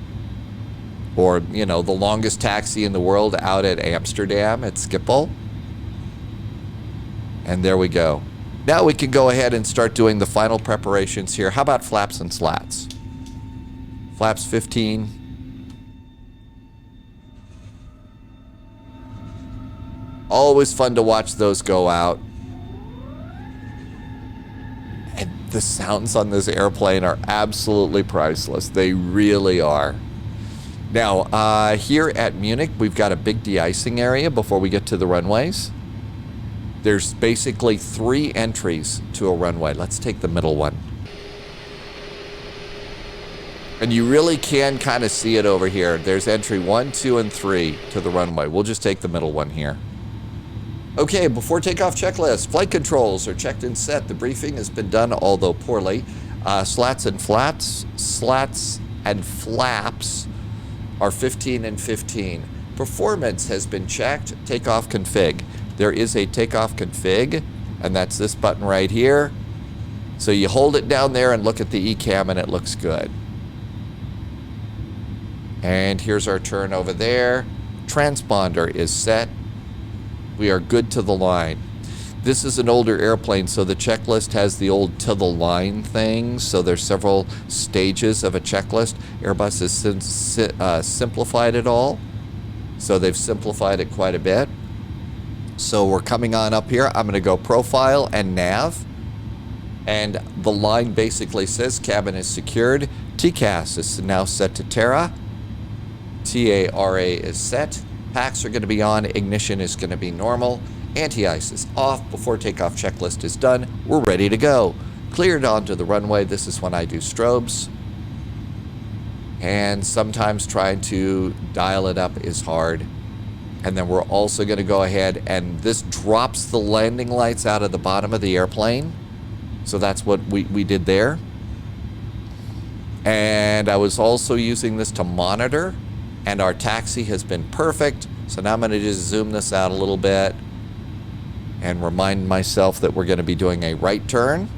Or, you know, the longest taxi in the world out at Amsterdam at Schiphol. And there we go. Now we can go ahead and start doing the final preparations here. How about flaps and slats? Flaps 15. Always fun to watch those go out. And the sounds on this airplane are absolutely priceless. They really are. Now, here at Munich, we've got a big de-icing area before we get to the runways. There's basically 3 entries to a runway. Let's take the middle one. And you really can kind of see it over here. There's entry 1, 2, and 3 to the runway. We'll just take the middle one here. Okay, before takeoff checklist, flight controls are checked and set. The briefing has been done, although poorly. Slats and flaps are 15 and 15. Performance has been checked. Takeoff config. There is a takeoff config, and that's this button right here. So you hold it down there and look at the ECAM, and it looks good. And here's our turn over there. Transponder is set. We are good to the line. This is an older airplane, so the checklist has the old to the line thing. So there's several stages of a checklist. Airbus has simplified it all. So they've simplified it quite a bit. So we're coming on up here. I'm going to go profile and nav. And the line basically says cabin is secured. TCAS is now set to TARA. TARA is set. Packs are going to be on. Ignition is going to be normal. Anti-ice is off. Before takeoff checklist is done, we're ready to go. Cleared onto the runway. This is when I do strobes. And sometimes trying to dial it up is hard. And then we're also going to go ahead and this drops the landing lights out of the bottom of the airplane. So that's what we did there. And I was also using this to monitor. And our taxi has been perfect. So now I'm going to just zoom this out a little bit and remind myself that we're going to be doing a right turn.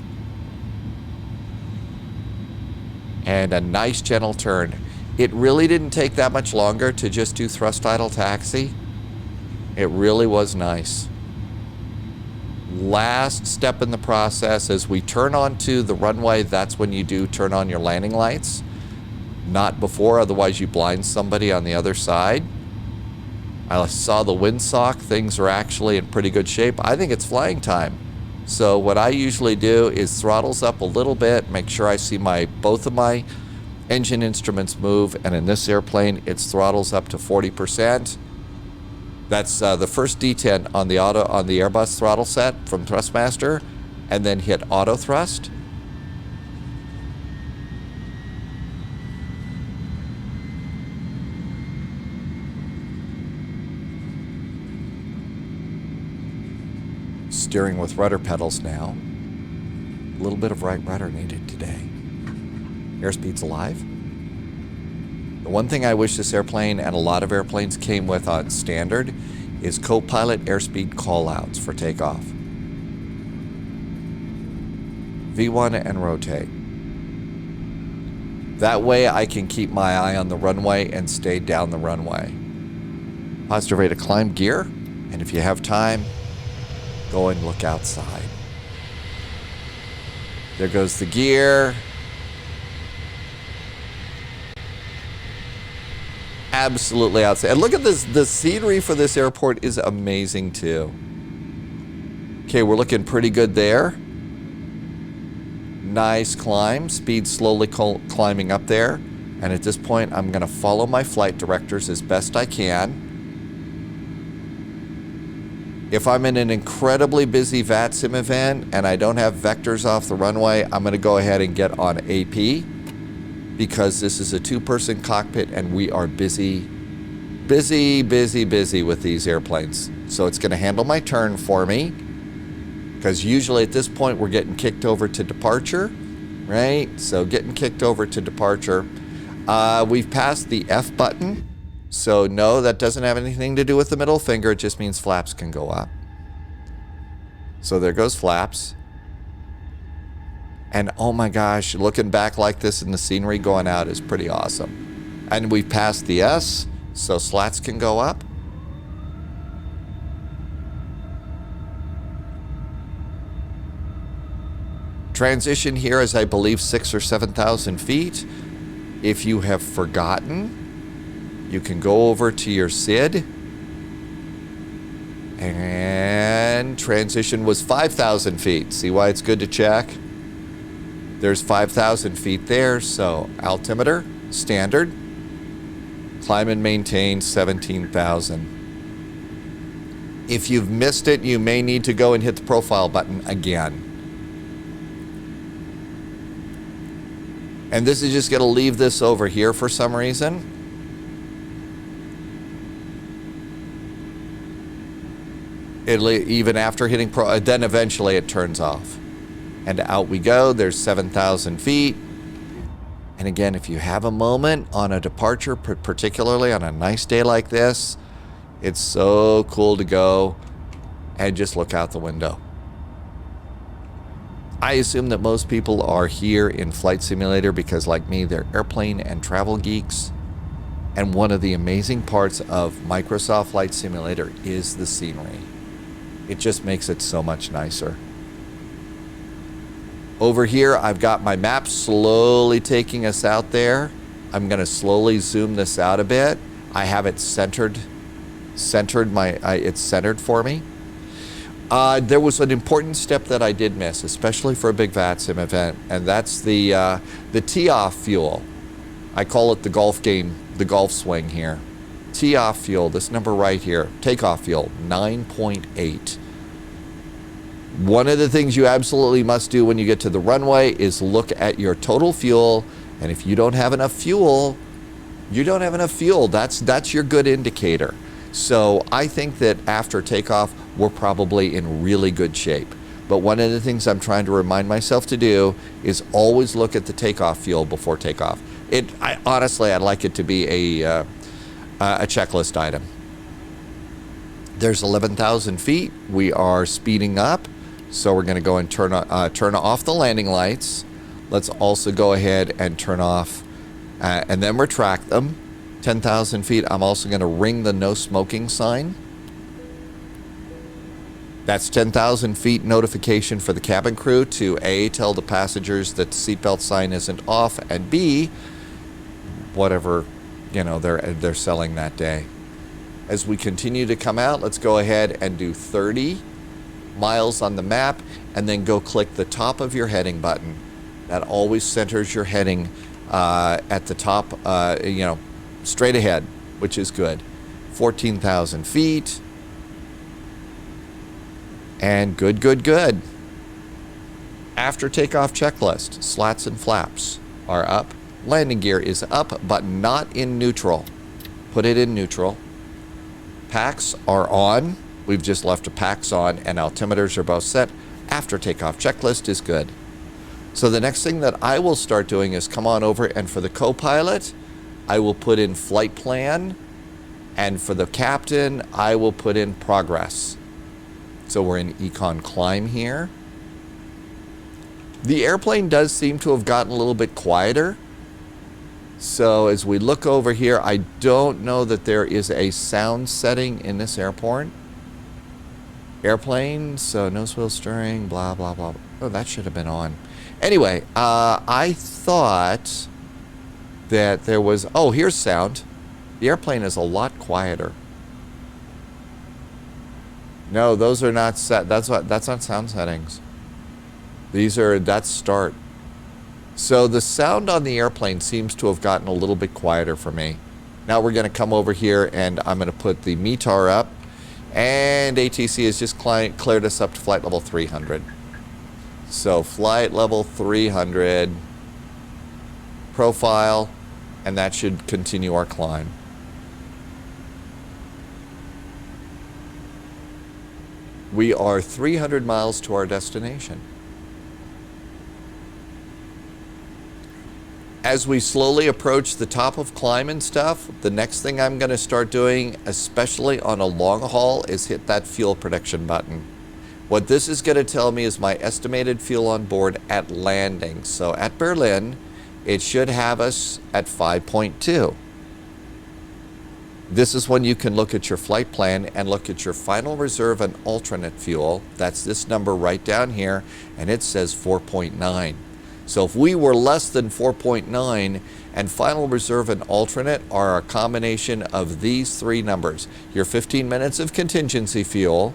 And a nice gentle turn. It really didn't take that much longer to just do thrust idle taxi. It really was nice. Last step in the process, as we turn onto the runway, that's when you do turn on your landing lights. Not before, otherwise you blind somebody on the other side. I saw the windsock. Things are actually in pretty good shape. I think it's flying time. So what I usually do is throttles up a little bit, make sure I see both of my engine instruments move, and in this airplane, it's throttles up to 40%. That's the first detent on the Airbus throttle set from Thrustmaster, and then hit auto thrust. Steering with rudder pedals now. A little bit of right rudder needed today. Airspeed's alive. The one thing I wish this airplane and a lot of airplanes came with on standard is co-pilot airspeed callouts for takeoff. V1 and rotate. That way I can keep my eye on the runway and stay down the runway. Positive rate of climb gear, and if you have time, go and look outside. There goes the gear. Absolutely outside. And look at this, the scenery for this airport is amazing too. Okay, we're looking pretty good there. Nice climb, speed slowly climbing up there. And at this point, I'm gonna follow my flight directors as best I can. If I'm in an incredibly busy VATSIM event and I don't have vectors off the runway, I'm going to go ahead and get on AP because this is a 2-person cockpit and we are busy with these airplanes. So it's going to handle my turn for me because usually at this point we're getting kicked over to departure, right? So getting kicked over to departure. We've passed the F button. So no, that doesn't have anything to do with the middle finger. It just means flaps can go up. So there goes flaps. And oh my gosh, looking back like this in the scenery going out is pretty awesome. And we've passed the S, so slats can go up. Transition here is, I believe, 6,000 or 7,000 feet. If you have forgotten, you can go over to your SID. And transition was 5,000 feet. See why it's good to check? There's 5,000 feet there, so altimeter, standard. Climb and maintain 17,000. If you've missed it, you may need to go and hit the profile button again. And this is just going to leave this over here for some reason. Even after hitting then eventually it turns off. And out we go. There's 7,000 feet. And again, if you have a moment on a departure, particularly on a nice day like this, it's so cool to go and just look out the window. I assume that most people are here in Flight Simulator because, like me, they're airplane and travel geeks. And one of the amazing parts of Microsoft Flight Simulator is the scenery. It just makes it so much nicer. Over here, I've got my map slowly taking us out there. I'm going to slowly zoom this out a bit. I have it centered. It's centered for me. There was an important step that I did miss, especially for a big VATSIM event, and that's the tee-off fuel. I call it the golf game, the golf swing here. Tee-off fuel, this number right here, takeoff fuel, 9.8. One of the things you absolutely must do when you get to the runway is look at your total fuel, and if you don't have enough fuel, you don't have enough fuel. That's your good indicator. So I think that after takeoff, we're probably in really good shape. But one of the things I'm trying to remind myself to do is always look at the takeoff fuel before takeoff. Honestly, I'd like it to be a checklist item. There's 11,000 feet. We are speeding up. So we're going to go and turn off the landing lights. Let's also go ahead and turn off and then retract them. 10,000 feet. I'm also going to ring the no smoking sign. That's 10,000 feet notification for the cabin crew to A, tell the passengers that the seatbelt sign isn't off, and B, whatever, they're selling that day. As we continue to come out, let's go ahead and do 30 miles on the map and then go click the top of your heading button. That always centers your heading at the top, straight ahead, which is good. 14,000 feet. And good. After takeoff checklist, slats and flaps are up. Landing gear is up, but not in neutral. Put it in neutral. Packs are on. We've just left the packs on, and altimeters are both set. After takeoff checklist is good. So the next thing that I will start doing is come on over, and for the co-pilot, I will put in flight plan, and for the captain, I will put in progress. So we're in Econ Climb here. The airplane does seem to have gotten a little bit quieter. So as we look over here, I don't know that there is a sound setting in this airport. Airplane, so nose wheel steering, blah, blah, blah. Oh, that should have been on. Anyway, I thought that there was, oh, here's sound. The airplane is a lot quieter. No, those are not set. That's not sound settings. That's start. So the sound on the airplane seems to have gotten a little bit quieter for me. Now we're going to come over here and I'm going to put the METAR up. And ATC has just cleared us up to flight level 300. So flight level 300. Profile. And that should continue our climb. We are 300 miles to our destination. As we slowly approach the top of climb and stuff, the next thing I'm going to start doing, especially on a long haul, is hit that fuel prediction button. What this is going to tell me is my estimated fuel on board at landing. So at Berlin, it should have us at 5.2. This is when you can look at your flight plan and look at your final reserve and alternate fuel. That's this number right down here, and it says 4.9. So if we were less than 4.9, and final reserve and alternate are a combination of these three numbers: your 15 minutes of contingency fuel,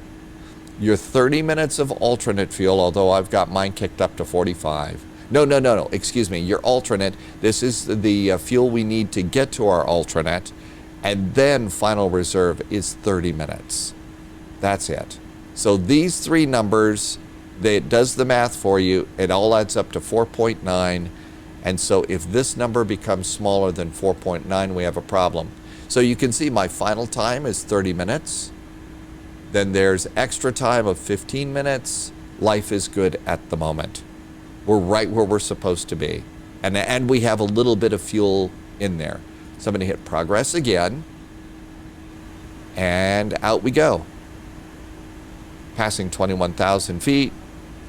your 30 minutes of alternate fuel, although I've got mine kicked up to 45. No, excuse me, your alternate. This is the fuel we need to get to our alternate, and then final reserve is 30 minutes. That's it. So these three numbers, it does the math for you. It all adds up to 4.9. And so if this number becomes smaller than 4.9, we have a problem. So you can see my final time is 30 minutes. Then there's extra time of 15 minutes. Life is good at the moment. We're right where we're supposed to be. And we have a little bit of fuel in there. So I'm going to hit progress again. And out we go. Passing 21,000 feet.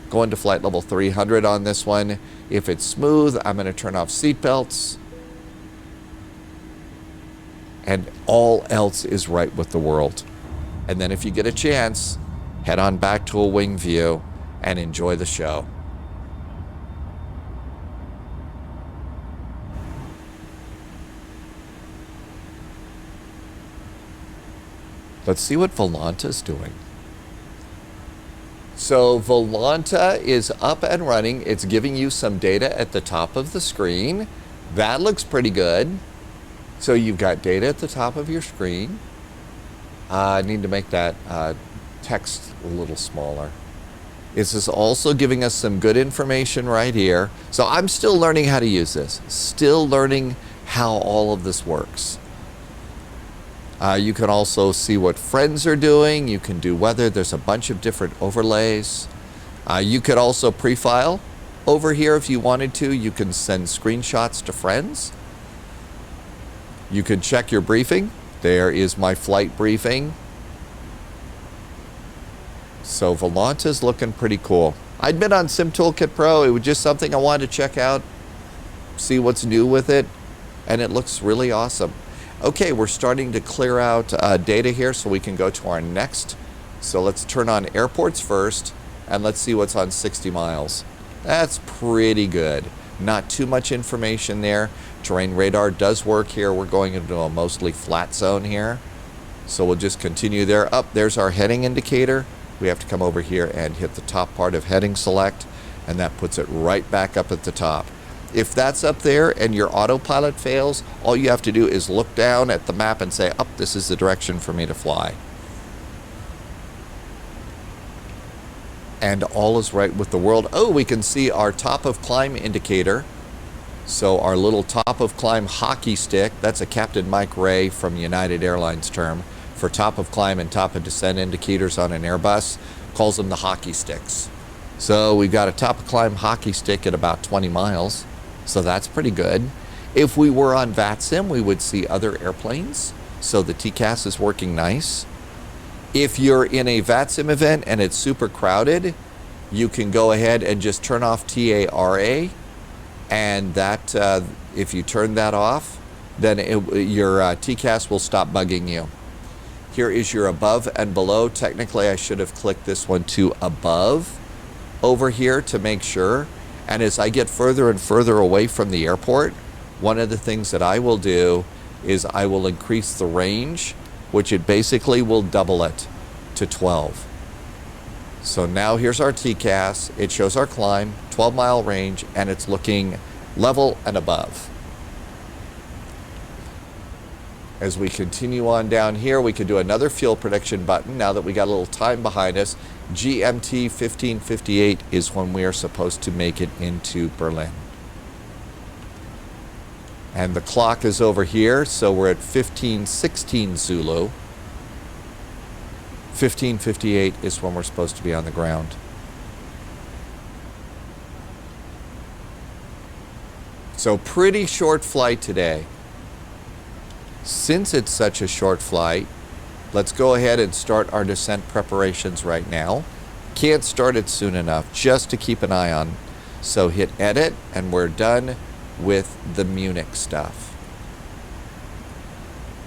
Going to flight level 300 on this one. If it's smooth, I'm going to turn off seatbelts. And all else is right with the world. And then if you get a chance, head on back to a wing view and enjoy the show. Let's see what Volanta's doing. So Volanta is up and running. It's giving you some data at the top of the screen. That looks pretty good. So you've got data at the top of your screen. I need to make that text a little smaller. This is also giving us some good information right here. So I'm still learning how to use this. Still learning how all of this works. You can also see what friends are doing. You can do weather. There's a bunch of different overlays. You could also pre-file over here if you wanted to. You can send screenshots to friends. You could check your briefing. There is my flight briefing. So Volanta's looking pretty cool. I'd been on Sim Toolkit Pro. It was just something I wanted to check out, see what's new with it, and it looks really awesome. Okay, we're starting to clear out data here so we can go to our next. So let's turn on airports first, and let's see what's on 60 miles. That's pretty good. Not too much information there. Terrain radar does work here. We're going into a mostly flat zone here. So we'll just continue there. Up, there's our heading indicator. We have to come over here and hit the top part of heading select, and that puts it right back up at the top. If that's up there and your autopilot fails, all you have to do is look down at the map and say, "Oh, this is the direction for me to fly." And all is right with the world. Oh, we can see our top of climb indicator. So our little top of climb hockey stick, that's a Captain Mike Ray from United Airlines term for top of climb and top of descent indicators on an Airbus, calls them the hockey sticks. So we've got a top of climb hockey stick at about 20 miles. So that's pretty good. If we were on VATSIM, we would see other airplanes. So the TCAS is working nice. If you're in a VATSIM event and it's super crowded, you can go ahead and just turn off TARA. And that, if you turn that off, then your TCAS will stop bugging you. Here is your above and below. Technically, I should have clicked this one to above over here to make sure. And as I get further and further away from the airport, one of the things that I will do is I will increase the range, which it basically will double it to 12. So now here's our TCAS. It shows our climb, 12-mile range, and it's looking level and above. As we continue on down here, we could do another fuel prediction button now that we got a little time behind us. GMT 1558 is when we are supposed to make it into Berlin. And the clock is over here, so we're at 1516 Zulu. 1558 is when we're supposed to be on the ground. So pretty short flight today. Since it's such a short flight, let's go ahead and start our descent preparations right now. Can't start it soon enough, just to keep an eye on. So hit edit, and we're done with the Munich stuff.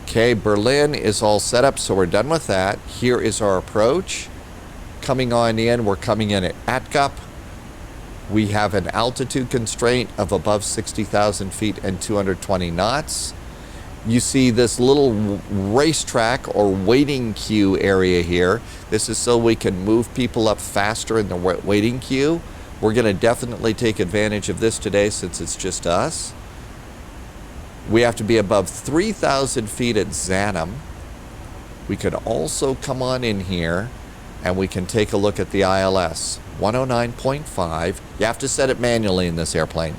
Okay, Berlin is all set up, so we're done with that. Here is our approach. Coming on in, we're coming in at Atkup. We have an altitude constraint of above 60,000 feet and 220 knots. You see this little racetrack or waiting queue area here. This is so we can move people up faster in the waiting queue. We're going to definitely take advantage of this today since it's just us. We have to be above 3,000 feet at Zanum. We could also come on in here and we can take a look at the ILS. 109.5. You have to set it manually in this airplane.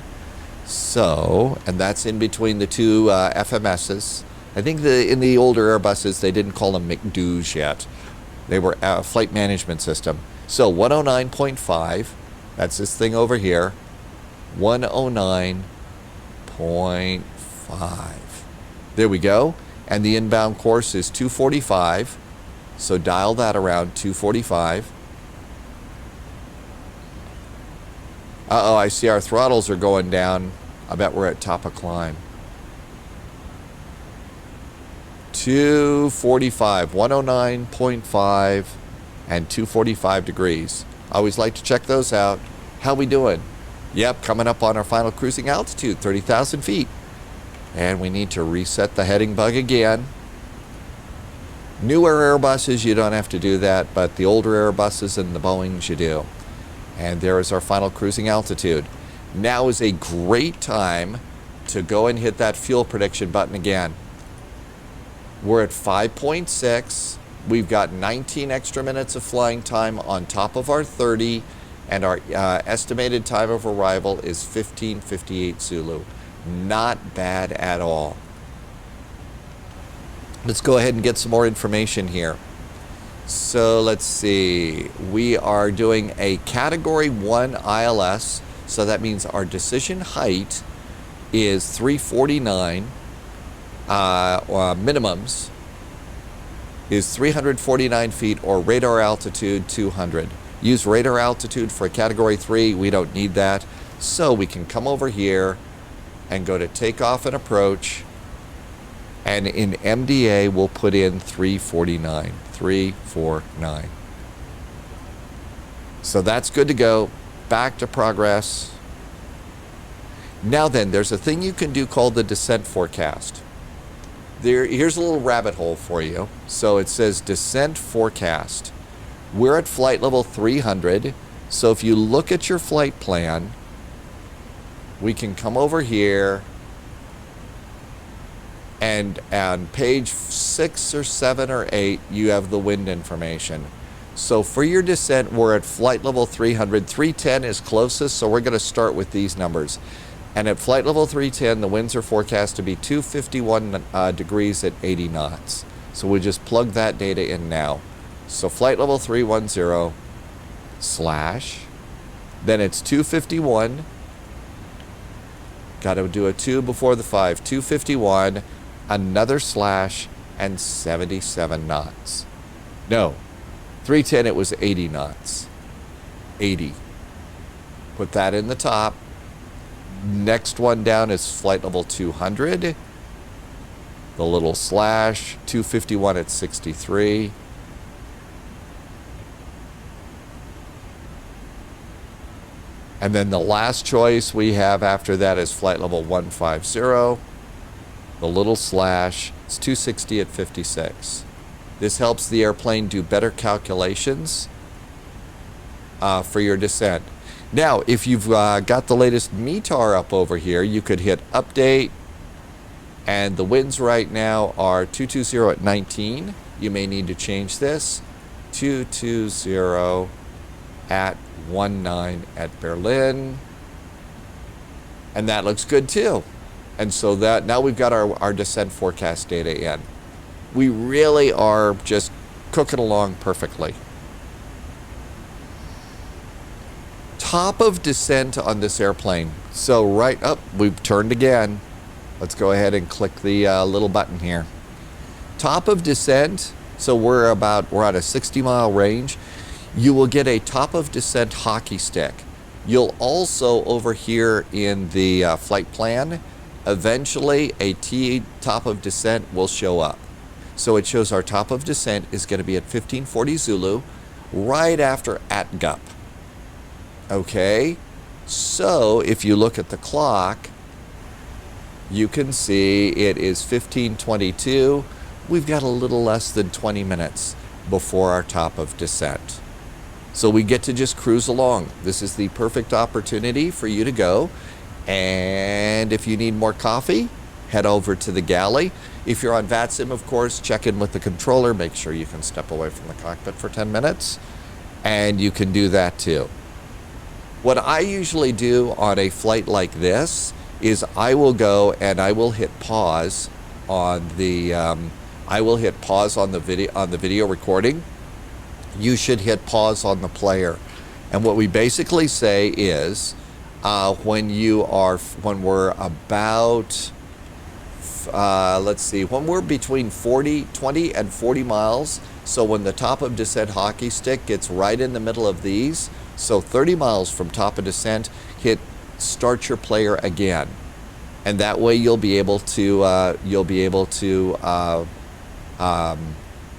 So, and that's in between the two FMSs. I think in the older Airbuses, they didn't call them McDouche yet. They were a flight management system. So 109.5, that's this thing over here. 109.5. There we go. And the inbound course is 245. So dial that around, 245. Uh-oh, I see our throttles are going down. I bet we're at top of climb. 245, 109.5, and 245 degrees. I always like to check those out. How we doing? Yep, coming up on our final cruising altitude, 30,000 feet. And we need to reset the heading bug again. Newer Airbuses, you don't have to do that, but the older Airbuses and the Boeings, you do. And there is our final cruising altitude. Now is a great time to go and hit that fuel prediction button again. We're at 5.6. We've got 19 extra minutes of flying time on top of our 30, and our estimated time of arrival is 15:58 Zulu. Not bad at all. Let's go ahead and get some more information here. So let's see. We are doing a Category 1 ILS. So that means our decision height is 349. Minimums is 349 feet or radar altitude 200. Use radar altitude for a Category 3. We don't need that. So we can come over here and go to takeoff and approach. And in MDA, we'll put in 349. 349. So that's good to go. Back to progress. Now then, there's a thing you can do called the descent forecast. Here's a little rabbit hole for you. So it says descent forecast. We're at flight level 300. So if you look at your flight plan, we can come over here and on page 6 or 7 or 8, you have the wind information. So for your descent, we're at flight level 300. 310 is closest, so we're going to start with these numbers. And at flight level 310, the winds are forecast to be 251 degrees at 80 knots. So we just plug that data in now. So flight level 310 slash, then it's 251. Got to do a 2 before the 5. 251, another slash, and 77 knots. No, 310, it was 80 knots. 80. Put that in the top. Next one down is flight level 200. The little slash, 251 at 63. And then the last choice we have after that is flight level 150. The little slash, it's 260 at 56. This helps the airplane do better calculations for your descent. Now, if you've got the latest METAR up over here, you could hit update. And the winds right now are 220 at 19. You may need to change this. 220 at 19 at Berlin. And that looks good too. And so that now we've got our descent forecast data in. We really are just cooking along perfectly. top of descent on this airplane. So right up, we've turned again. Let's go ahead and click the little button here. Top of descent, so we're on a 60-mile range. You will get a top of descent hockey stick. You'll also, over here in the flight plan, eventually a top of descent will show up. So it shows our top of descent is going to be at 1540 Zulu, right after ATGUP. Okay, so if you look at the clock, you can see it is 1522. We've got a little less than 20 minutes before our top of descent. So we get to just cruise along. This is the perfect opportunity for you to go. And if you need more coffee, head over to the galley. If you're on VATSIM, of course, check in with the controller. Make sure you can step away from the cockpit for 10 minutes. And you can do that too. What I usually do on a flight like this is I will go and I will hit pause on the video recording. You should hit pause on the player. And what we basically say is when we're about when we're between 20 and 40 miles, so when the top of descent hockey stick gets right in the middle of these, so 30 miles from top of descent, hit start your player again, and that way you'll be able to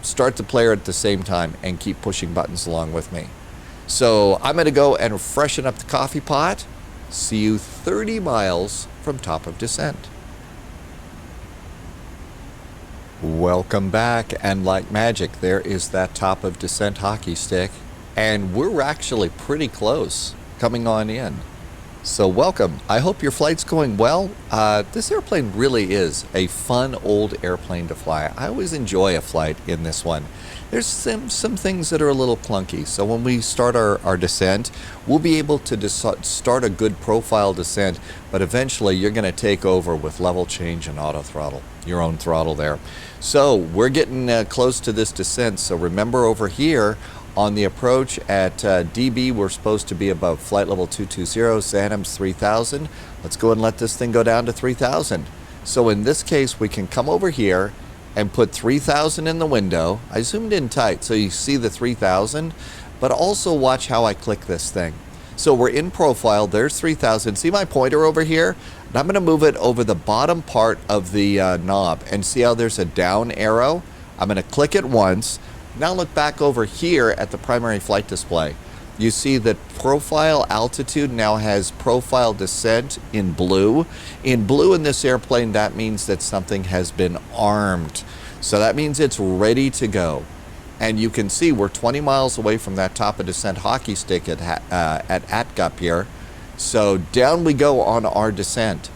start the player at the same time and keep pushing buttons along with me. So I'm going to go and freshen up the coffee pot. See you 30 miles from top of descent. Welcome back, and like magic, there is that top of descent hockey stick, and we're actually pretty close coming on in. So welcome. I hope your flight's going well. This airplane really is a fun old airplane to fly. I always enjoy a flight in this one. There's some things that are a little clunky, so when we start our descent, we'll be able to start a good profile descent, but eventually you're going to take over with level change and auto throttle, your own throttle there. So we're getting close to this descent, so remember over here on the approach at DB, we're supposed to be above flight level 220, SANAM's 3000. Let's go and let this thing go down to 3000. So in this case, we can come over here and put 3000 in the window. I zoomed in tight so you see the 3000, but also watch how I click this thing. So we're in profile, there's 3000. See my pointer over here? And I'm gonna move it over the bottom part of the knob, and see how there's a down arrow? I'm gonna click it once. Now look back over here at the primary flight display. You see that profile altitude now has profile descent in blue. In blue in this airplane, that means that something has been armed. So that means it's ready to go. And you can see we're 20 miles away from that top of descent hockey stick at ATGUP here. So down we go on our descent.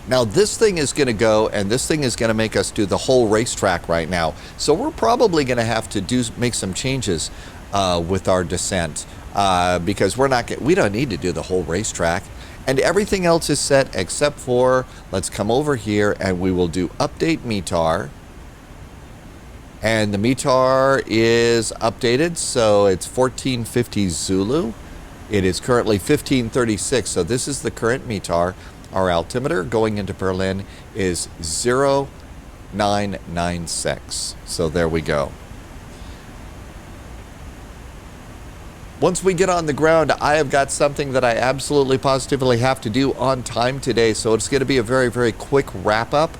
Now this thing is going to go, and this thing is going to make us do the whole racetrack right now. So we're probably going to have to make some changes with our descent because we don't need to do the whole racetrack, and everything else is set except for, let's come over here and we will do update METAR. And the METAR is updated, so it's 1450 Zulu. It is currently 1536, so this is the current METAR. Our altimeter going into Berlin is 0996. So there we go. Once we get on the ground, I have got something that I absolutely positively have to do on time today. So it's going to be a very, very quick wrap up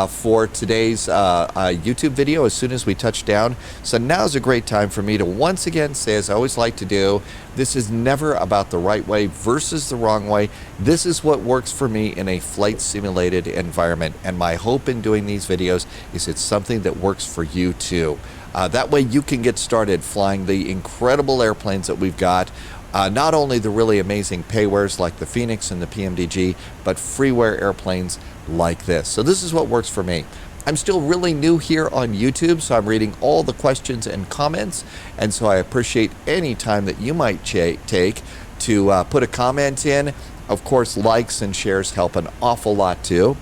for today's YouTube video as soon as we touch down. So now's a great time for me to once again say, as I always like to do, this is never about the right way versus the wrong way. This is what works for me in a flight simulated environment. And my hope in doing these videos is it's something that works for you too. That way you can get started flying the incredible airplanes that we've got. Not only the really amazing paywares like the Phoenix and the PMDG, but freeware airplanes like this. So this is what works for me. I'm still really new here on YouTube, so I'm reading all the questions and comments, and so I appreciate any time that you might take to put a comment in. Of course, likes and shares help an awful lot too.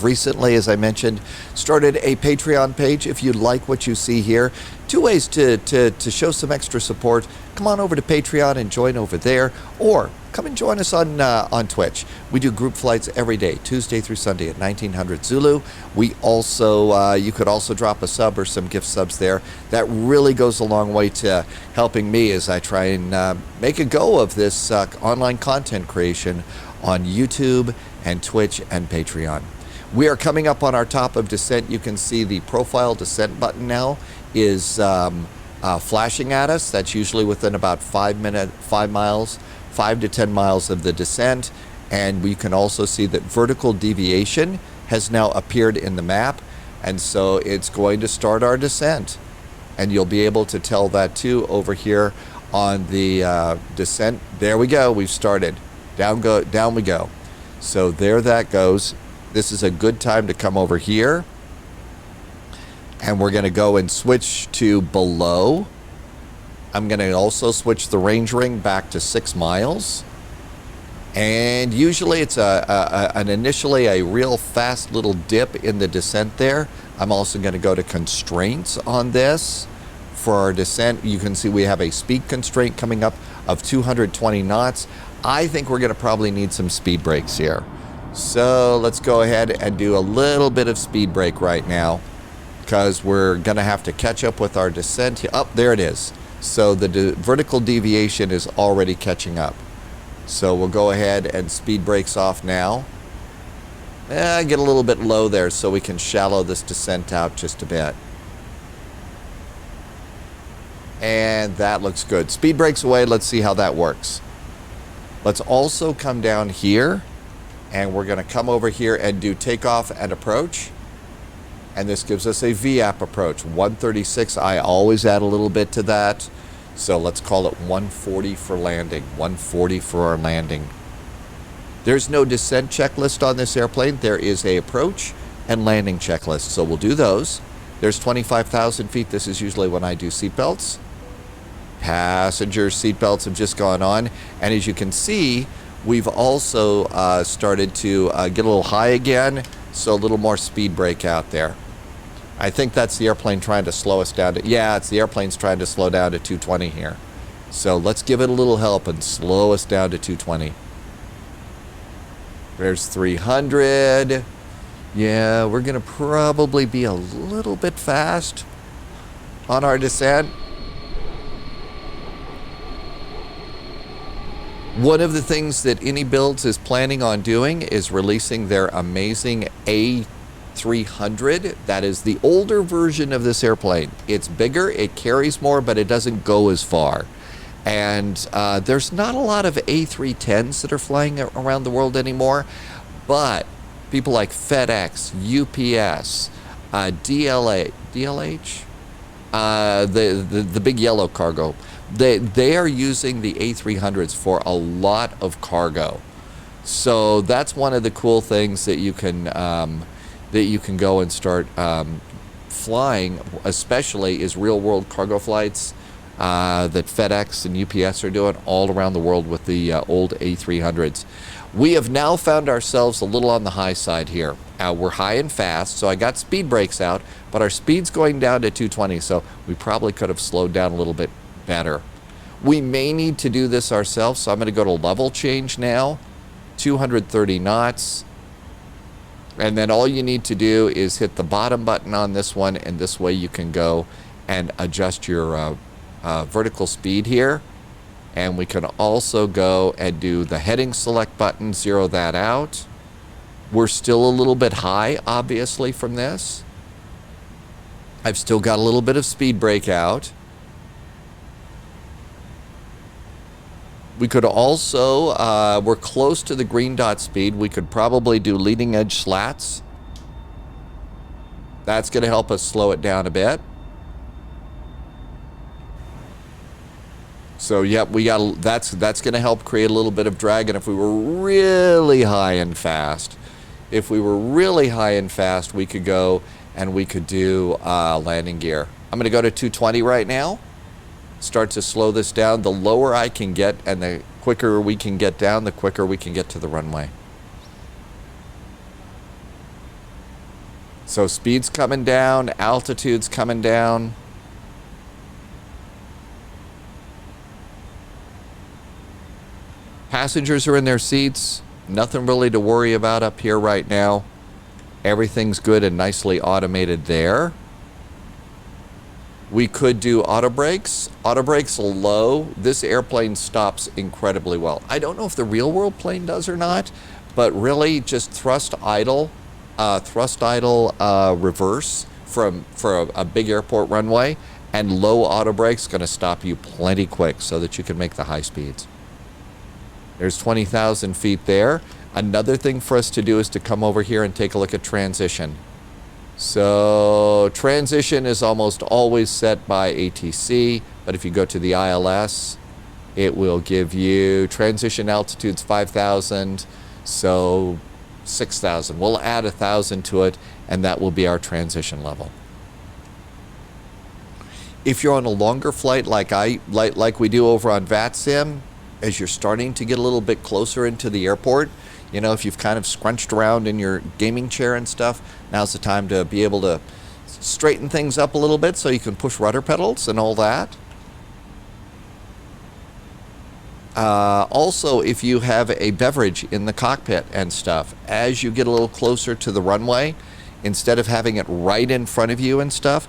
Recently, as I mentioned, started a Patreon page. If you like what you see here, two ways to show some extra support. Come on over to Patreon and join over there, or come and join us on Twitch. We do group flights every day, Tuesday through Sunday at 1900 Zulu. We also, you could also drop a sub or some gift subs there. That really goes a long way to helping me as I try and make a go of this online content creation on YouTube and Twitch and Patreon. We are coming up on our top of descent. You can see the profile descent button now is flashing at us. That's usually within about 5 to 10 miles of the descent. And we can also see that vertical deviation has now appeared in the map. And so it's going to start our descent. And you'll be able to tell that too over here on the descent. There we go. We've started. Down we go. So there that goes. This is a good time to come over here. And we're going to go and switch to below. I'm going to also switch the range ring back to 6 miles. And usually it's initially a real fast little dip in the descent there. I'm also going to go to constraints on this. For our descent, you can see we have a speed constraint coming up of 220 knots. I think we're going to probably need some speed brakes here. So let's go ahead and do a little bit of speed brake right now, because we're going to have to catch up with our descent. Oh, there it is. So the vertical deviation is already catching up. So we'll go ahead and speed brakes off now. Get a little bit low there so we can shallow this descent out just a bit. And that looks good. Speed brakes away. Let's see how that works. Let's also come down here, and we're going to come over here and do takeoff and approach. And this gives us a VAP approach. 136, I always add a little bit to that. So let's call it 140 for landing. 140 for our landing. There's no descent checklist on this airplane. There is a approach and landing checklist. So we'll do those. There's 25,000 feet. This is usually when I do seatbelts. Passenger seatbelts have just gone on. And as you can see, we've also started to get a little high again. So a little more speed brake out there. I think that's the airplane trying to slow us down to, yeah, it's the airplane's trying to slow down to 220 here. So let's give it a little help and slow us down to 220. There's 300. Yeah, we're going to probably be a little bit fast on our descent. One of the things that iniBuilds is planning on doing is releasing their amazing A300. That is the older version of this airplane. It's bigger, it carries more, but it doesn't go as far. And there's not a lot of A310s that are flying around the world anymore, but people like FedEx, UPS, DLH, the big yellow cargo, they are using the A300s for a lot of cargo. So that's one of the cool things that you can go and start flying, especially is real world cargo flights that FedEx and UPS are doing all around the world with the old A300s. We have now found ourselves a little on the high side here. We're high and fast, so I got speed brakes out, but our speed's going down to 220, so we probably could have slowed down a little bit better. We may need to do this ourselves, so I'm going to go to level change now, 230 knots. And then all you need to do is hit the bottom button on this one, and this way you can go and adjust your vertical speed here. And we can also go and do the heading select button, zero that out. We're still a little bit high, obviously, from this. I've still got a little bit of speed brake out. We could also, we're close to the green dot speed. We could probably do leading edge slats. That's going to help us slow it down a bit. So, yep, we got that's going to help create a little bit of drag. And if we were really high and fast, we could go and we could do landing gear. I'm going to go to 220 right now. Start to slow this down. The lower I can get and the quicker we can get down, the quicker we can get to the runway. So speed's coming down, altitude's coming down. Passengers are in their seats. Nothing really to worry about up here right now. Everything's good and nicely automated there. We could do auto brakes. Auto brakes low. This airplane stops incredibly well. I don't know if the real world plane does or not, but really just thrust idle reverse for a big airport runway, and low auto brakes going to stop you plenty quick so that you can make the high speeds. There's 20,000 feet there. Another thing for us to do is to come over here and take a look at transition. So transition is almost always set by ATC, but if you go to the ILS, it will give you transition altitudes 5,000, so 6,000. We'll add 1,000 to it, and that will be our transition level. If you're on a longer flight like we do over on VATSIM, as you're starting to get a little bit closer into the airport, you know, if you've kind of scrunched around in your gaming chair and stuff, now's the time to be able to straighten things up a little bit so you can push rudder pedals and all that. Also, if you have a beverage in the cockpit and stuff, as you get a little closer to the runway, instead of having it right in front of you and stuff,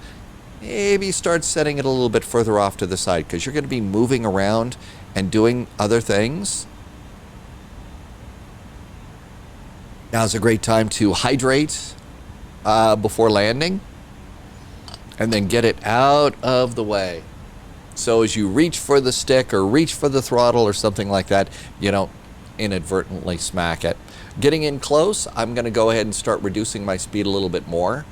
maybe start setting it a little bit further off to the side, because you're going to be moving around and doing other things. Now's a great time to hydrate before landing, and then get it out of the way. So as you reach for the stick or reach for the throttle or something like that, you don't inadvertently smack it. Getting in close, I'm going to go ahead and start reducing my speed a little bit more.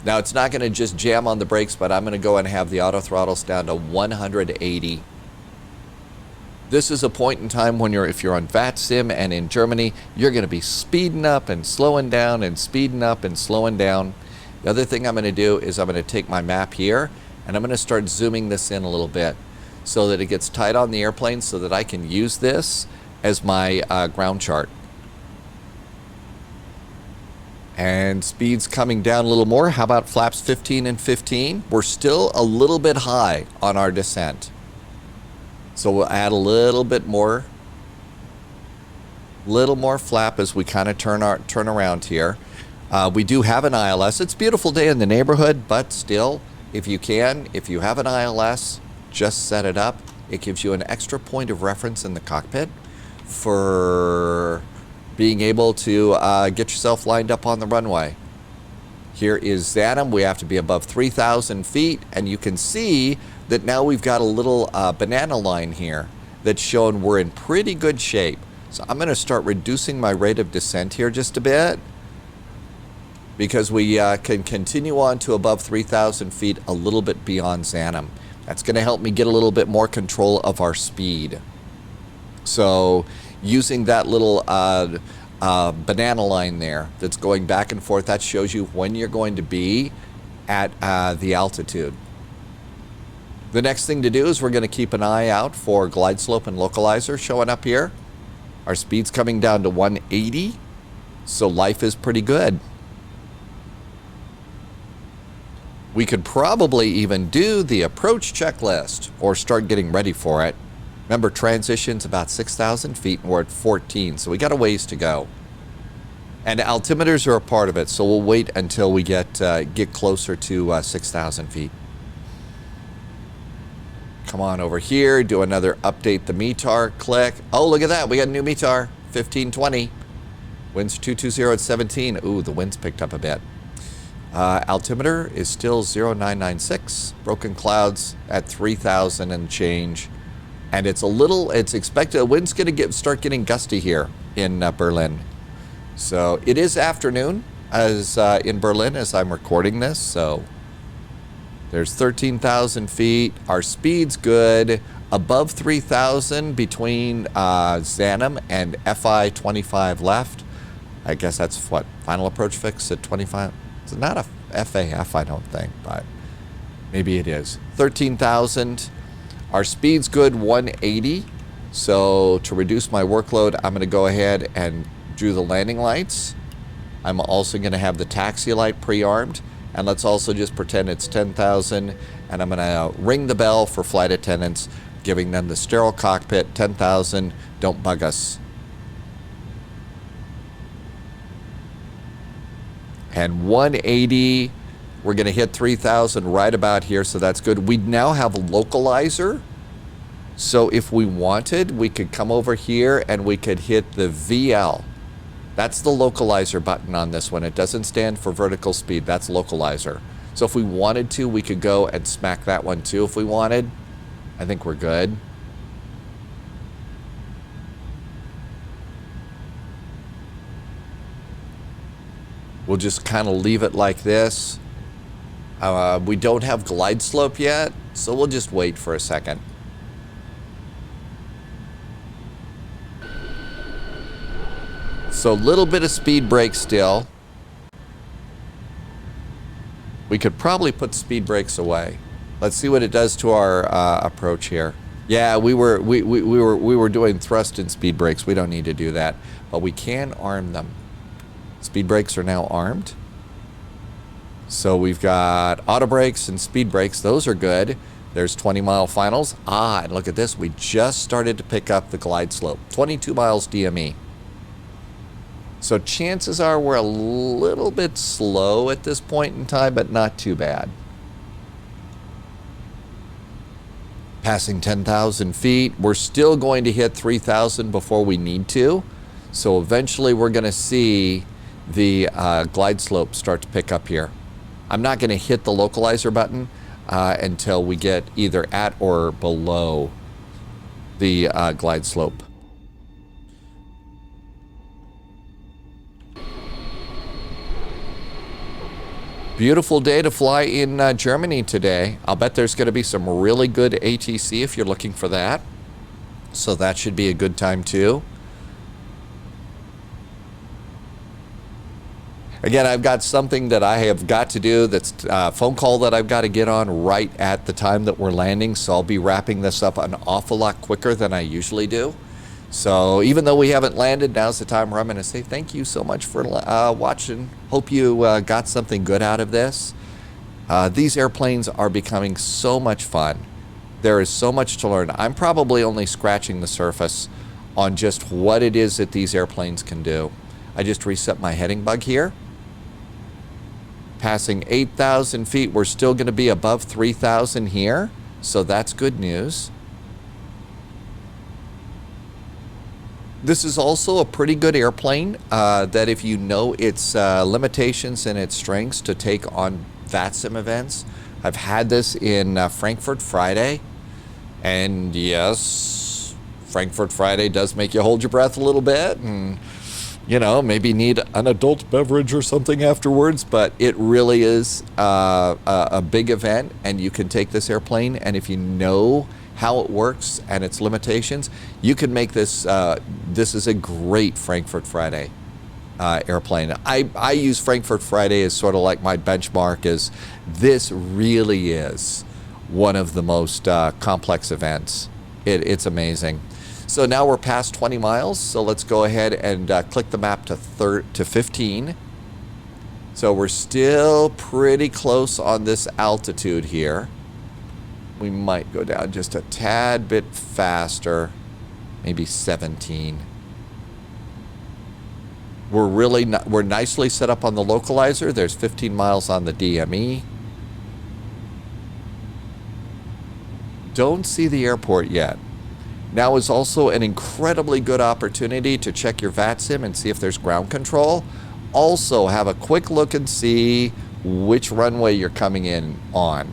Now, it's not going to just jam on the brakes, but I'm going to go and have the auto throttles down to 180. This is a point in time when if you're on VATSIM and in Germany, you're going to be speeding up and slowing down and speeding up and slowing down. The other thing I'm going to do is I'm going to take my map here and I'm going to start zooming this in a little bit so that it gets tight on the airplane so that I can use this as my ground chart. And speed's coming down a little more. How about flaps 15 and 15? We're still a little bit high on our descent. So we'll add a little bit more, flap as we kind of turn around here. We do have an ILS. It's a beautiful day in the neighborhood, but still, if you have an ILS, just set it up. It gives you an extra point of reference in the cockpit for being able to get yourself lined up on the runway. Here is Zanem. We have to be above 3,000 feet, and you can see that now we've got a little banana line here that's showing we're in pretty good shape. So I'm going to start reducing my rate of descent here just a bit, because we can continue on to above 3,000 feet a little bit beyond Zanem. That's going to help me get a little bit more control of our speed. So using that little banana line there that's going back and forth, that shows you when you're going to be at the altitude. The next thing to do is we're going to keep an eye out for glide slope and localizer showing up here. Our speed's coming down to 180, so life is pretty good. We could probably even do the approach checklist or start getting ready for it. Remember, transition's about 6,000 feet and we're at 14, so we got a ways to go. And altimeters are a part of it, so we'll wait until we get closer to 6,000 feet. Come on over here, do another update the METAR, click. Oh, look at that, we got a new METAR, 1520. Winds 220 at 17. Ooh, the wind's picked up a bit. Altimeter is still 0996. Broken clouds at 3,000 and change. And it's expected, the wind's going to start getting gusty here in Berlin. So it is afternoon as in Berlin as I'm recording this, so there's 13,000 feet. Our speed's good. Above 3,000 between Zanem and FI 25 left. I guess that's what? Final approach fix at 25? It's not a FAF, I don't think, but maybe it is. 13,000. Our speed's good, 180. So to reduce my workload, I'm going to go ahead and do the landing lights. I'm also going to have the taxi light pre-armed. And let's also just pretend it's 10,000. And I'm going to ring the bell for flight attendants, giving them the sterile cockpit, 10,000, don't bug us. And 180, we're going to hit 3,000 right about here, so that's good. We now have a localizer. So if we wanted, we could come over here and we could hit the VL. That's the localizer button on this one. It doesn't stand for vertical speed. That's localizer. So if we wanted to, we could go and smack that one too if we wanted. I think we're good. We'll just kind of leave it like this. We don't have glide slope yet, so we'll just wait for a second. So a little bit of speed brake still. We could probably put speed brakes away. Let's see what it does to our approach here. Yeah, we were doing thrust and speed brakes. We don't need to do that, but we can arm them. Speed brakes are now armed. So we've got auto brakes and speed brakes. Those are good. There's 20-mile finals. Ah, and look at this. We just started to pick up the glide slope. 22 miles DME. So chances are we're a little bit slow at this point in time, but not too bad. Passing 10,000 feet. We're still going to hit 3,000 before we need to. So eventually we're going to see the glide slope start to pick up here. I'm not going to hit the localizer button until we get either at or below the glide slope. Beautiful day to fly in Germany today. I'll bet there's going to be some really good ATC if you're looking for that. So that should be a good time too. Again, I've got something that I have got to do. That's a phone call that I've got to get on right at the time that we're landing. So I'll be wrapping this up an awful lot quicker than I usually do. So even though we haven't landed, now's the time where I'm going to say thank you so much for watching. Hope you got something good out of this. These airplanes are becoming so much fun. There is so much to learn. I'm probably only scratching the surface on just what it is that these airplanes can do. I just reset my heading bug here. Passing 8,000 feet, we're still going to be above 3,000 here. So that's good news. This is also a pretty good airplane that if you know its limitations and its strengths to take on VATSIM events. I've had this in Frankfurt Friday. And yes, Frankfurt Friday does make you hold your breath a little bit. And, you know, maybe need an adult beverage or something afterwards. But it really is a big event. And you can take this airplane. And if you know how it works and its limitations, you can make this, this is a great Frankfurt Friday airplane. I use Frankfurt Friday as sort of like my benchmark. Is this really is one of the most complex events. It's amazing. So now we're past 20 miles, so let's go ahead and click the map to 15. So we're still pretty close on this altitude here. We might go down just a tad bit faster, maybe 17. We're nicely set up on the localizer. There's 15 miles on the DME. Don't see the airport yet. Now is also an incredibly good opportunity to check your VATSIM and see if there's ground control. Also have a quick look and see which runway you're coming in on.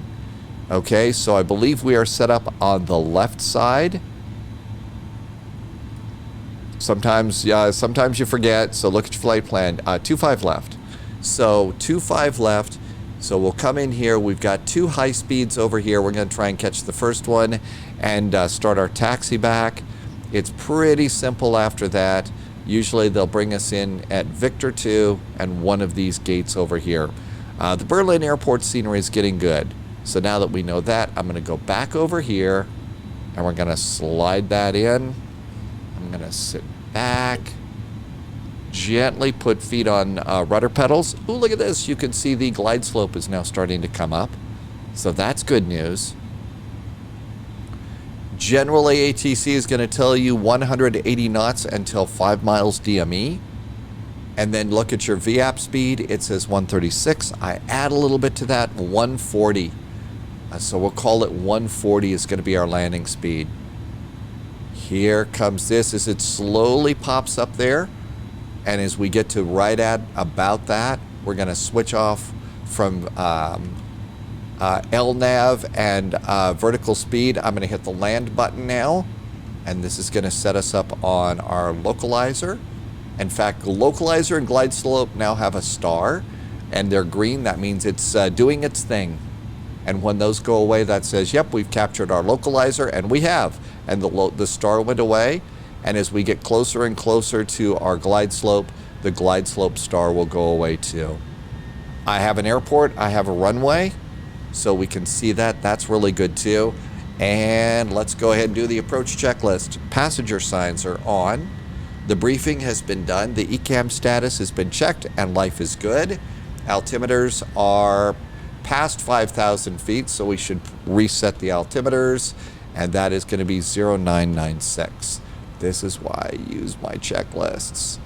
Okay, so I believe we are set up on the left side. Sometimes you forget, so look at your flight plan. 25 left. So 25 left. So we'll come in here. We've got two high speeds over here. We're going to try and catch the first one and start our taxi back. It's pretty simple after that. Usually they'll bring us in at Victor 2 and one of these gates over here. The Berlin airport scenery is getting good. So now that we know that, I'm going to go back over here and we're going to slide that in. I'm going to sit back, Gently put feet on rudder pedals. Ooh, look at this. You can see the glide slope is now starting to come up. So that's good news. Generally, ATC is going to tell you 180 knots until 5 miles DME. And then look at your VAP speed. It says 136. I add a little bit to that, 140. So we'll call it 140 is going to be our landing speed. Here comes this as it slowly pops up there. And as we get to right at about that, we're going to switch off from LNAV and vertical speed. I'm going to hit the land button now. And this is going to set us up on our localizer. In fact, localizer and glide slope now have a star, and they're green. That means it's doing its thing. And when those go away, that says, yep, we've captured our localizer, and we have. And the star went away. And as we get closer and closer to our glide slope, the glide slope star will go away too. I have an airport. I have a runway, so we can see that. That's really good too. And let's go ahead and do the approach checklist. Passenger signs are on. The briefing has been done. The ECAM status has been checked and life is good. Altimeters are past 5,000 feet, so we should reset the altimeters, and that is going to be 0996. This is why I use my checklists.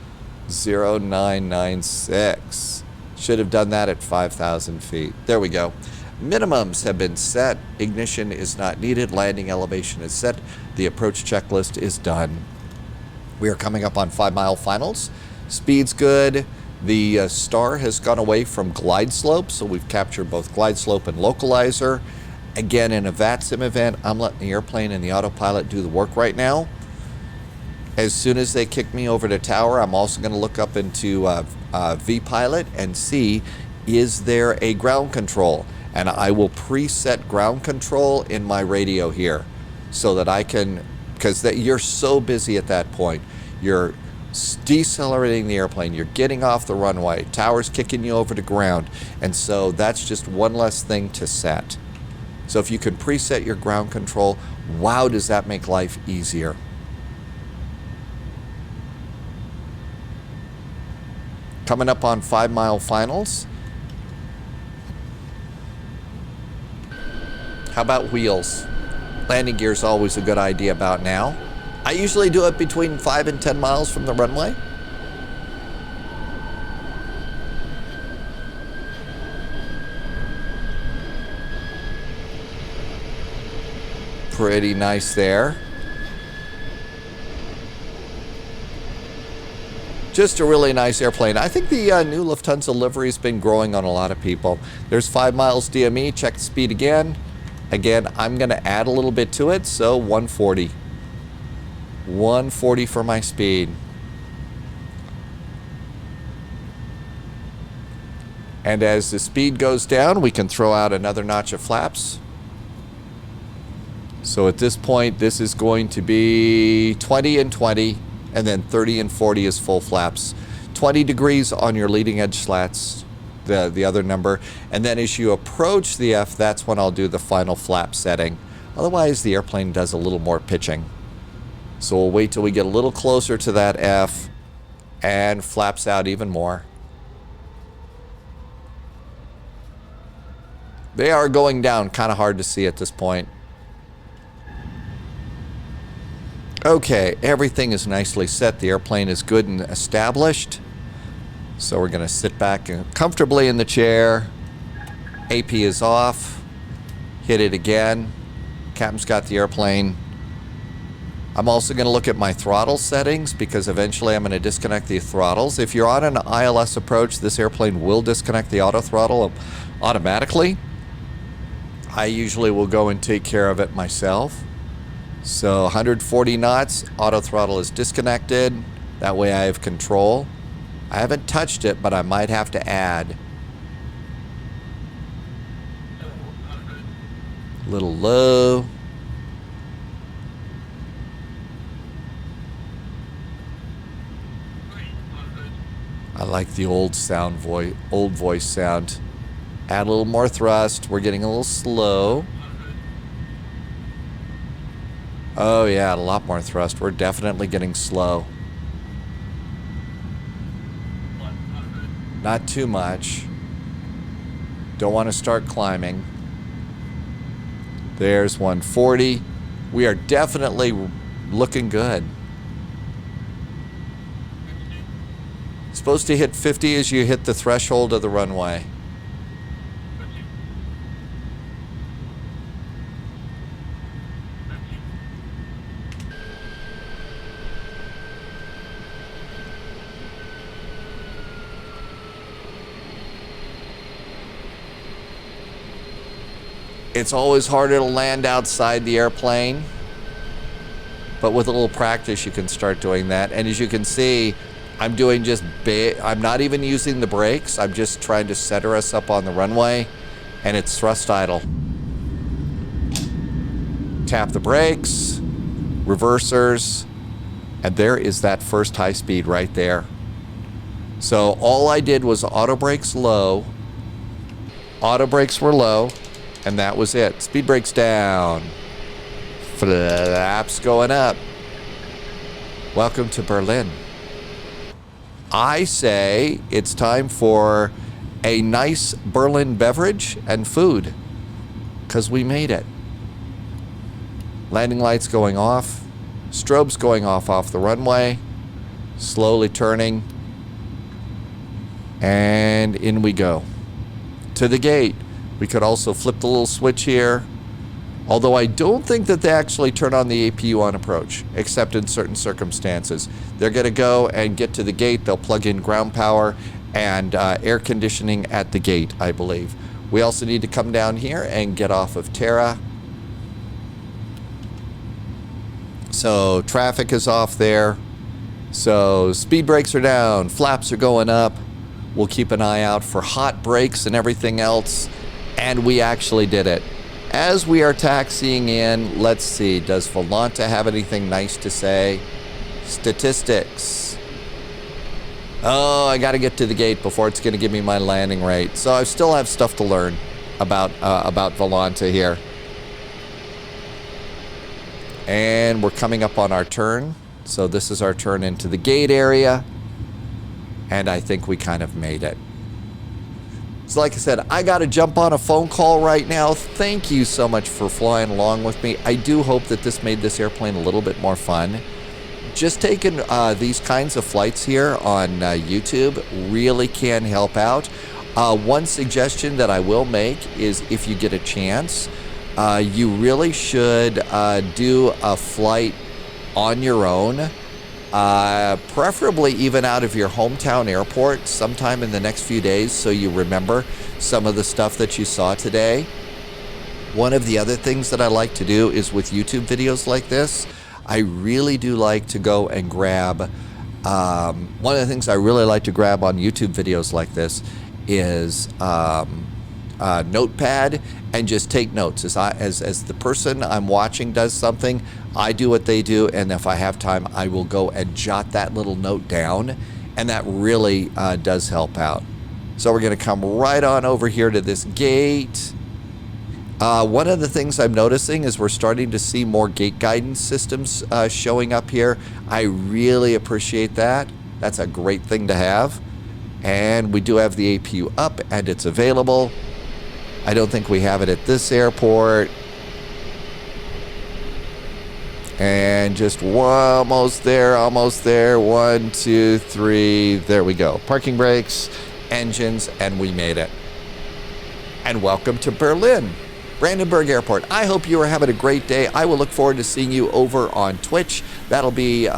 0996. Should have done that at 5,000 feet. There we go. Minimums have been set. Ignition is not needed. Landing elevation is set. The approach checklist is done. We are coming up on 5 mile finals. Speed's good. The star has gone away from glide slope, so we've captured both glide slope and localizer. Again, in a VATSIM event, I'm letting the airplane and the autopilot do the work right now. As soon as they kick me over to tower, I'm also going to look up into vPilot and see, is there a ground control? And I will preset ground control in my radio here so that I can, because you're so busy at that point. You're decelerating the airplane, you're getting off the runway, tower's kicking you over to ground, and so that's just one less thing to set. So if you can preset your ground control, wow, does that make life easier. Coming up on 5 mile finals. How about wheels? Landing gear is always a good idea about now. I usually do it between 5 and 10 miles from the runway. Pretty nice there. Just a really nice airplane. I think the new Lufthansa livery has been growing on a lot of people. There's 5 miles DME. Check the speed again. Again, I'm going to add a little bit to it, so 140. 140 for my speed. And as the speed goes down, we can throw out another notch of flaps. So at this point, this is going to be 20 and 20, and then 30 and 40 is full flaps. 20 degrees on your leading edge slats, the other number. And then as you approach the F, that's when I'll do the final flap setting. Otherwise, the airplane does a little more pitching. So we'll wait till we get a little closer to that F and flaps out even more. They are going down, kind of hard to see at this point. Okay, everything is nicely set. The airplane is good and established. So we're going to sit back comfortably in the chair. AP is off. Hit it again. Captain's got the airplane. I'm also going to look at my throttle settings because eventually I'm going to disconnect the throttles. If you're on an ILS approach, this airplane will disconnect the auto throttle automatically. I usually will go and take care of it myself. So 140 knots, auto throttle is disconnected. That way I have control. I haven't touched it, but I might have to add. A little low. I like the old voice sound. Add a little more thrust. We're getting a little slow. Oh yeah, a lot more thrust. We're definitely getting slow. Not too much. Don't want to start climbing. There's 140. We are definitely looking good. Supposed to hit 50 as you hit the threshold of the runway. It's always harder to land outside the airplane, but with a little practice you can start doing that. And as you can see, I'm doing just I'm not even using the brakes. I'm just trying to center us up on the runway, and it's thrust idle. Tap the brakes, reversers, and there is that first high speed right there. So all I did was auto brakes low. Auto brakes were low. And that was it. Speed brakes down. Flaps going up. Welcome to Berlin. I say it's time for a nice Berlin beverage and food, because we made it. Landing lights going off. Strobes going off the runway. Slowly turning. And in we go. To the gate. We could also flip the little switch here, although I don't think that they actually turn on the APU on approach, except in certain circumstances. They're going to go and get to the gate. They'll plug in ground power and air conditioning at the gate, I believe. We also need to come down here and get off of Terra. So traffic is off there. So speed brakes are down, flaps are going up. We'll keep an eye out for hot brakes and everything else. And we actually did it. As we are taxiing in, let's see, does Volanta have anything nice to say? Statistics. Oh, I got to get to the gate before it's going to give me my landing rate. So I still have stuff to learn about Volanta here. And we're coming up on our turn. So this is our turn into the gate area. And I think we kind of made it. So like I said, I got to jump on a phone call right now. Thank you so much for flying along with me. I do hope that this made this airplane a little bit more fun. Just taking these kinds of flights here on YouTube really can help out. One suggestion that I will make is if you get a chance, you really should do a flight on your own. Preferably even out of your hometown airport sometime in the next few days, so you remember some of the stuff that you saw today. One of the other things that I like to do is with YouTube videos like this, I really do like to go and grab, one of the things I really like to grab on YouTube videos like this is notepad and just take notes. As the person I'm watching does something, I do what they do, and if I have time, I will go and jot that little note down, and that really does help out. So we're going to come right on over here to this gate. One of the things I'm noticing is we're starting to see more gate guidance systems showing up here. I really appreciate that. That's a great thing to have. And we do have the APU up, and it's available. I don't think we have it at this airport. And just almost there, almost there. 1, 2, 3. There we go. Parking brakes, engines, and we made it. And welcome to Berlin, Brandenburg Airport. I hope you are having a great day. I will look forward to seeing you over on Twitch. That'll be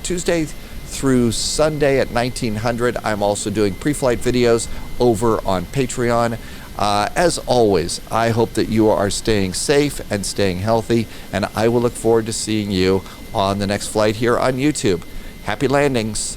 Tuesday through Sunday at 1900. I'm also doing pre-flight videos over on Patreon. As always, I hope that you are staying safe and staying healthy, and I will look forward to seeing you on the next flight here on YouTube. Happy landings.